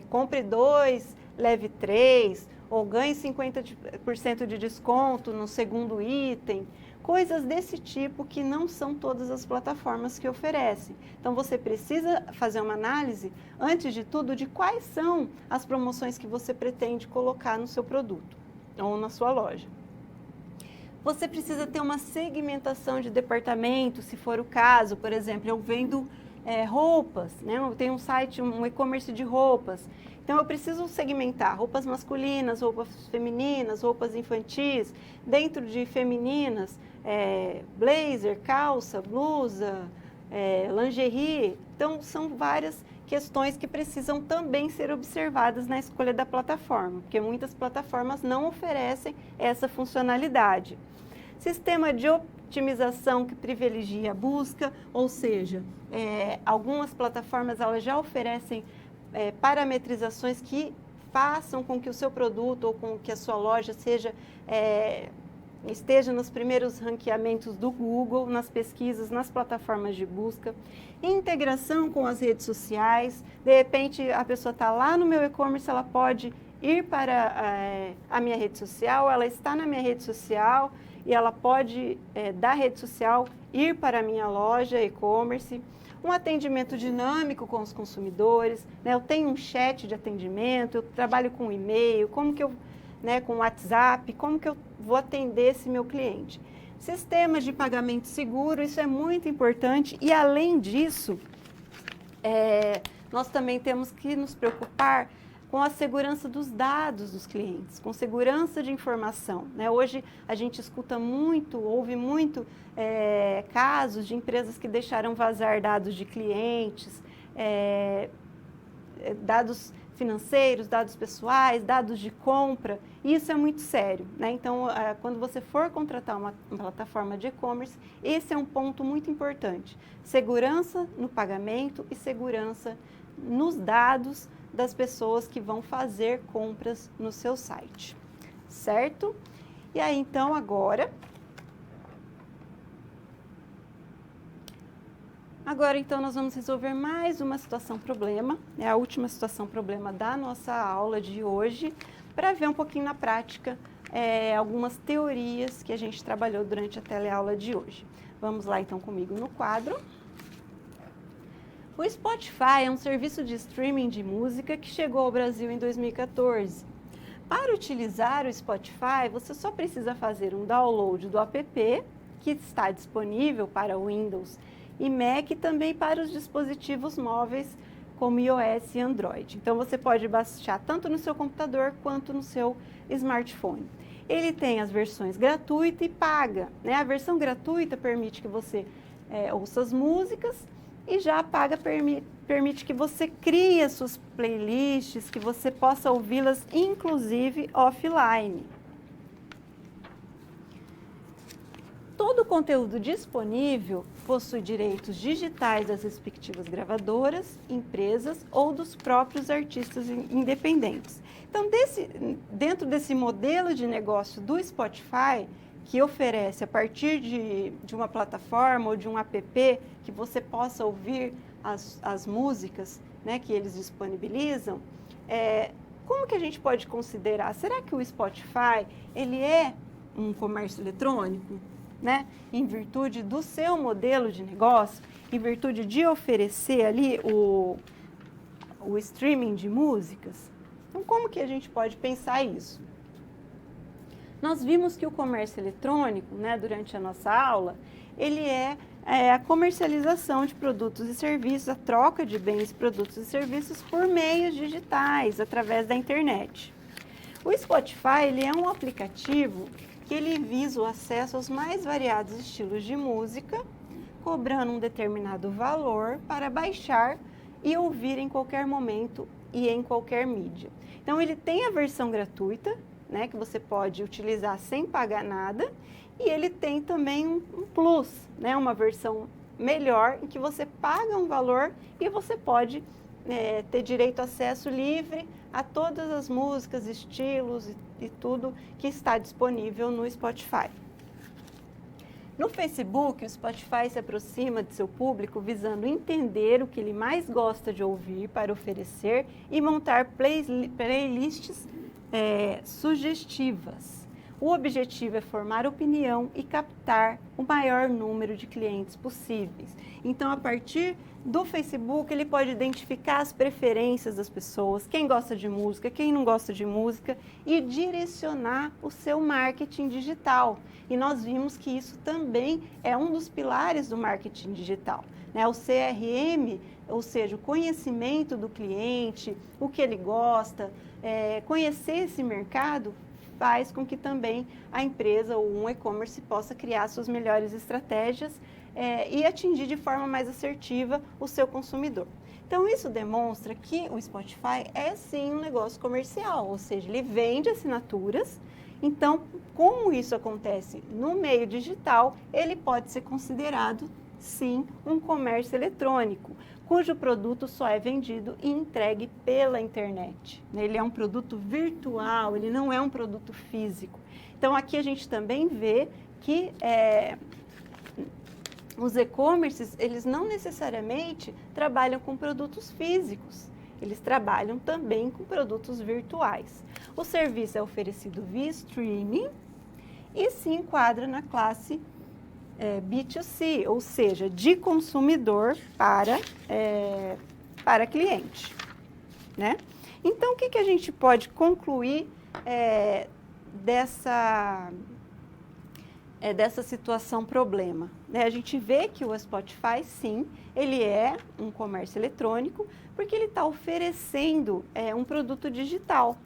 compre 2, leve 3, ou ganhe 50% de desconto no segundo item. Coisas desse tipo que não são todas as plataformas que oferecem. Então, você precisa fazer uma análise, antes de tudo, de quais são as promoções que você pretende colocar no seu produto ou na sua loja. Você precisa ter uma segmentação de departamento, se for o caso. Por exemplo, eu vendo roupas, né? Eu tenho um site, um e-commerce de roupas. Então, eu preciso segmentar roupas masculinas, roupas femininas, roupas infantis. Dentro de femininas, blazer, calça, blusa, lingerie. Então, são várias questões que precisam também ser observadas na escolha da plataforma, porque muitas plataformas não oferecem essa funcionalidade. Sistema de otimização que privilegia a busca, ou seja, algumas plataformas elas já oferecem parametrizações que façam com que o seu produto ou com que a sua loja esteja nos primeiros ranqueamentos do Google, nas pesquisas, nas plataformas de busca. Integração com as redes sociais. De repente, a pessoa está lá no meu e-commerce, ela pode ir para a minha rede social, ela está na minha rede social e ela pode, da rede social, ir para a minha loja e-commerce. Um atendimento dinâmico com os consumidores, né? Eu tenho um chat de atendimento, eu trabalho com e-mail, como que eu, né, com WhatsApp, como que eu vou atender esse meu cliente. Sistemas de pagamento seguro, isso é muito importante e, além disso, nós também temos que nos preocupar com a segurança dos dados dos clientes, com segurança de informação, né? Hoje a gente escuta muito, ouve muito casos de empresas que deixaram vazar dados de clientes, dados financeiros, dados pessoais, dados de compra. Isso é muito sério, né? Então, quando você for contratar uma plataforma de e-commerce, esse é um ponto muito importante. Segurança no pagamento e segurança nos dados das pessoas que vão fazer compras no seu site, certo? E aí, então, agora, então, nós vamos resolver mais uma situação-problema, é a última situação-problema da nossa aula de hoje, para ver um pouquinho na prática algumas teorias que a gente trabalhou durante a teleaula de hoje. Vamos lá, então, comigo no quadro. O Spotify é um serviço de streaming de música que chegou ao Brasil em 2014. Para utilizar o Spotify, você só precisa fazer um download do app, que está disponível para Windows e Mac, e também para os dispositivos móveis como iOS e Android. Então, você pode baixar tanto no seu computador quanto no seu smartphone. Ele tem as versões gratuita e paga, né? A versão gratuita permite que você ouça as músicas e já a paga permite que você crie as suas playlists, que você possa ouvi-las inclusive offline. Todo o conteúdo disponível possui direitos digitais das respectivas gravadoras, empresas ou dos próprios artistas independentes. Então, dentro desse modelo de negócio do Spotify, que oferece a partir de uma plataforma ou de um app que você possa ouvir as músicas, né, que eles disponibilizam, como que a gente pode considerar? Será que o Spotify ele é um comércio eletrônico? Né? Em virtude do seu modelo de negócio, em virtude de oferecer ali o streaming de músicas. Então, como que a gente pode pensar isso? Nós vimos que o comércio eletrônico, né, durante a nossa aula, ele é a comercialização de produtos e serviços, a troca de bens, produtos e serviços por meios digitais, através da internet. O Spotify ele é um aplicativo que ele visa o acesso aos mais variados estilos de música, cobrando um determinado valor para baixar e ouvir em qualquer momento e em qualquer mídia. Então, ele tem a versão gratuita, né, que você pode utilizar sem pagar nada, e ele tem também um plus, né, uma versão melhor, em que você paga um valor e você pode ter direito a acesso livre a todas as músicas, estilos e tudo que está disponível no Spotify. No Facebook, o Spotify se aproxima de seu público visando entender o que ele mais gosta de ouvir para oferecer e montar playlists sugestivas. O objetivo é formar opinião e captar o maior número de clientes possíveis. Então, a partir do Facebook, ele pode identificar as preferências das pessoas, quem gosta de música, quem não gosta de música, e direcionar o seu marketing digital. E nós vimos que isso também é um dos pilares do marketing digital, né? O CRM, ou seja, o conhecimento do cliente, o que ele gosta, conhecer esse mercado, faz com que também a empresa ou um e-commerce possa criar suas melhores estratégias e atingir de forma mais assertiva o seu consumidor. Então, isso demonstra que o Spotify é sim um negócio comercial, ou seja, ele vende assinaturas. Então, como isso acontece no meio digital, ele pode ser considerado sim um comércio eletrônico, cujo produto só é vendido e entregue pela internet. Ele é um produto virtual, ele não é um produto físico. Então, aqui a gente também vê que os e-commerces, eles não necessariamente trabalham com produtos físicos, eles trabalham também com produtos virtuais. O serviço é oferecido via streaming e se enquadra na classe B2C, ou seja, de consumidor para cliente, né? Então, o que a gente pode concluir dessa situação problema? A gente vê que o Spotify, sim, ele é um comércio eletrônico, porque ele está oferecendo um produto digital.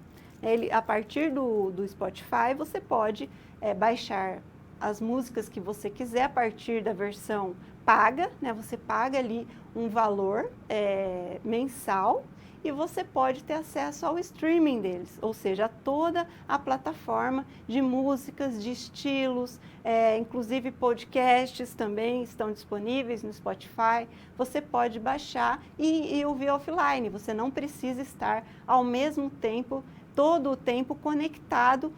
A partir do Spotify, você pode baixar as músicas que você quiser a partir da versão paga, né? Você paga ali um valor mensal e você pode ter acesso ao streaming deles, ou seja, a toda a plataforma de músicas, de estilos, inclusive podcasts também estão disponíveis no Spotify. Você pode baixar e ouvir offline, você não precisa estar ao mesmo tempo, todo o tempo conectado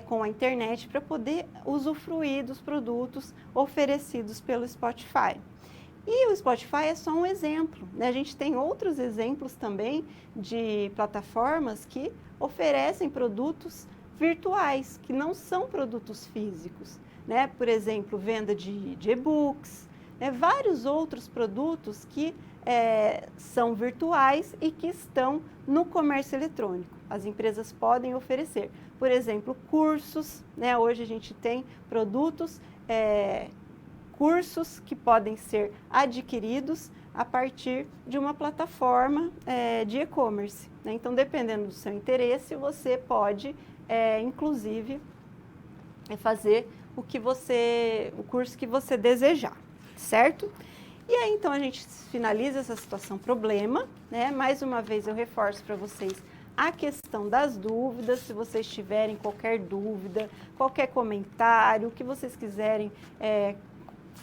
com a internet para poder usufruir dos produtos oferecidos pelo Spotify. E o Spotify é só um exemplo, né? A gente tem outros exemplos também de plataformas que oferecem produtos virtuais, que não são produtos físicos, né? Por exemplo, venda de e-books, né? Vários outros produtos que são virtuais e que estão no comércio eletrônico. As empresas podem oferecer, por exemplo, cursos, né? Hoje a gente tem produtos, cursos que podem ser adquiridos a partir de uma plataforma de e-commerce, né? Então, dependendo do seu interesse, você pode, inclusive, fazer o curso que você desejar, certo? E aí, então, a gente finaliza essa situação problema, né? Mais uma vez, eu reforço para vocês a questão das dúvidas. Se vocês tiverem qualquer dúvida, qualquer comentário, o que vocês quiserem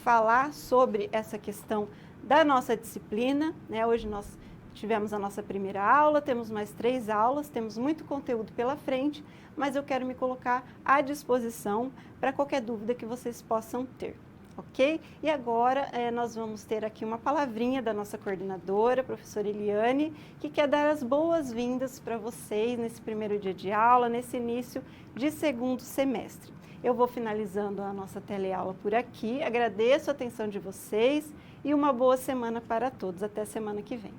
falar sobre essa questão da nossa disciplina, né? Hoje nós tivemos a nossa primeira aula, temos mais 3 aulas, temos muito conteúdo pela frente, mas eu quero me colocar à disposição para qualquer dúvida que vocês possam ter, ok? E agora nós vamos ter aqui uma palavrinha da nossa coordenadora, professora Eliane, que quer dar as boas-vindas para vocês nesse primeiro dia de aula, nesse início de segundo semestre. Eu vou finalizando a nossa teleaula por aqui, agradeço a atenção de vocês e uma boa semana para todos. Até semana que vem.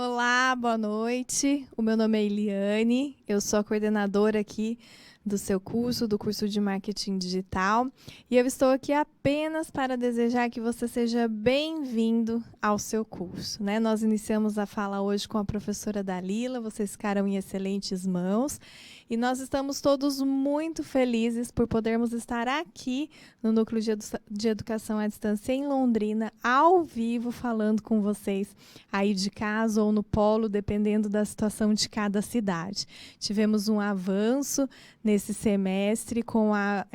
Olá, boa noite. O meu nome é Eliane, eu sou a coordenadora aqui do seu curso, do curso de Marketing Digital, e eu estou aqui apenas para desejar que você seja bem-vindo ao seu curso, né? Nós iniciamos a fala hoje com a professora Dalila, vocês ficaram em excelentes mãos, e nós estamos todos muito felizes por podermos estar aqui no Núcleo de Educação à Distância em Londrina, ao vivo, falando com vocês aí de casa ou no polo, dependendo da situação de cada cidade. Tivemos um avanço nesse semestre com a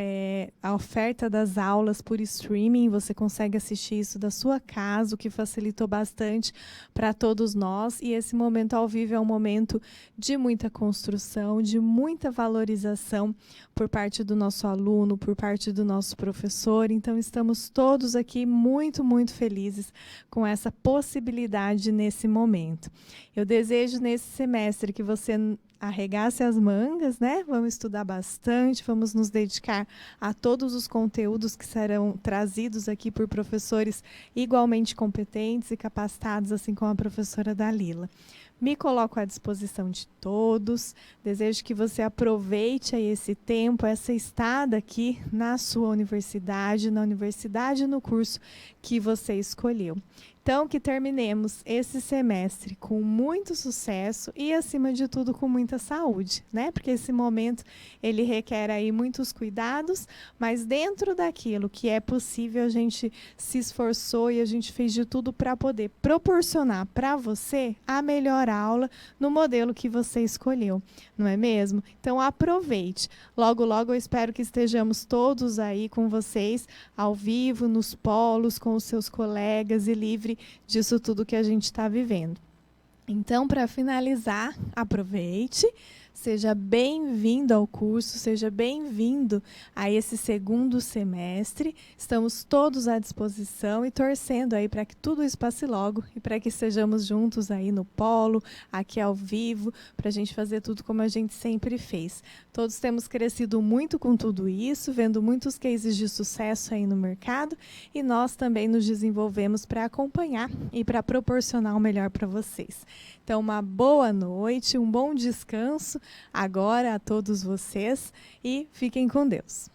oferta das aulas por streaming. Você consegue assistir isso da sua casa, o que facilitou bastante para todos nós. E esse momento ao vivo é um momento de muita construção, de muita valorização por parte do nosso aluno, por parte do nosso professor. Então, estamos todos aqui muito, muito felizes com essa possibilidade nesse momento. Eu desejo nesse semestre que você arregace as mangas, né? Vamos estudar bastante, vamos nos dedicar a todos os conteúdos que serão trazidos aqui por professores igualmente competentes e capacitados, assim como a professora Dalila. Me coloco à disposição de todos, desejo que você aproveite aí esse tempo, essa estada aqui na sua universidade, no curso que você escolheu. Então, que terminemos esse semestre com muito sucesso e, acima de tudo, com muita saúde, né? Porque esse momento, ele requer aí muitos cuidados, mas dentro daquilo que é possível, a gente se esforçou e a gente fez de tudo para poder proporcionar para você a melhor aula no modelo que você escolheu, não é mesmo? Então, aproveite. Logo, logo, eu espero que estejamos todos aí com vocês, ao vivo, nos polos, com os seus colegas e livre disso tudo que a gente está vivendo. Então, para finalizar, aproveite, seja bem-vindo ao curso, seja bem-vindo a esse segundo semestre. Estamos todos à disposição e torcendo aí para que tudo isso passe logo e para que estejamos juntos aí no polo, aqui ao vivo, para a gente fazer tudo como a gente sempre fez. Todos temos crescido muito com tudo isso, vendo muitos cases de sucesso aí no mercado, e nós também nos desenvolvemos para acompanhar e para proporcionar o melhor para vocês. Então, uma boa noite, um bom descanso agora a todos vocês e fiquem com Deus.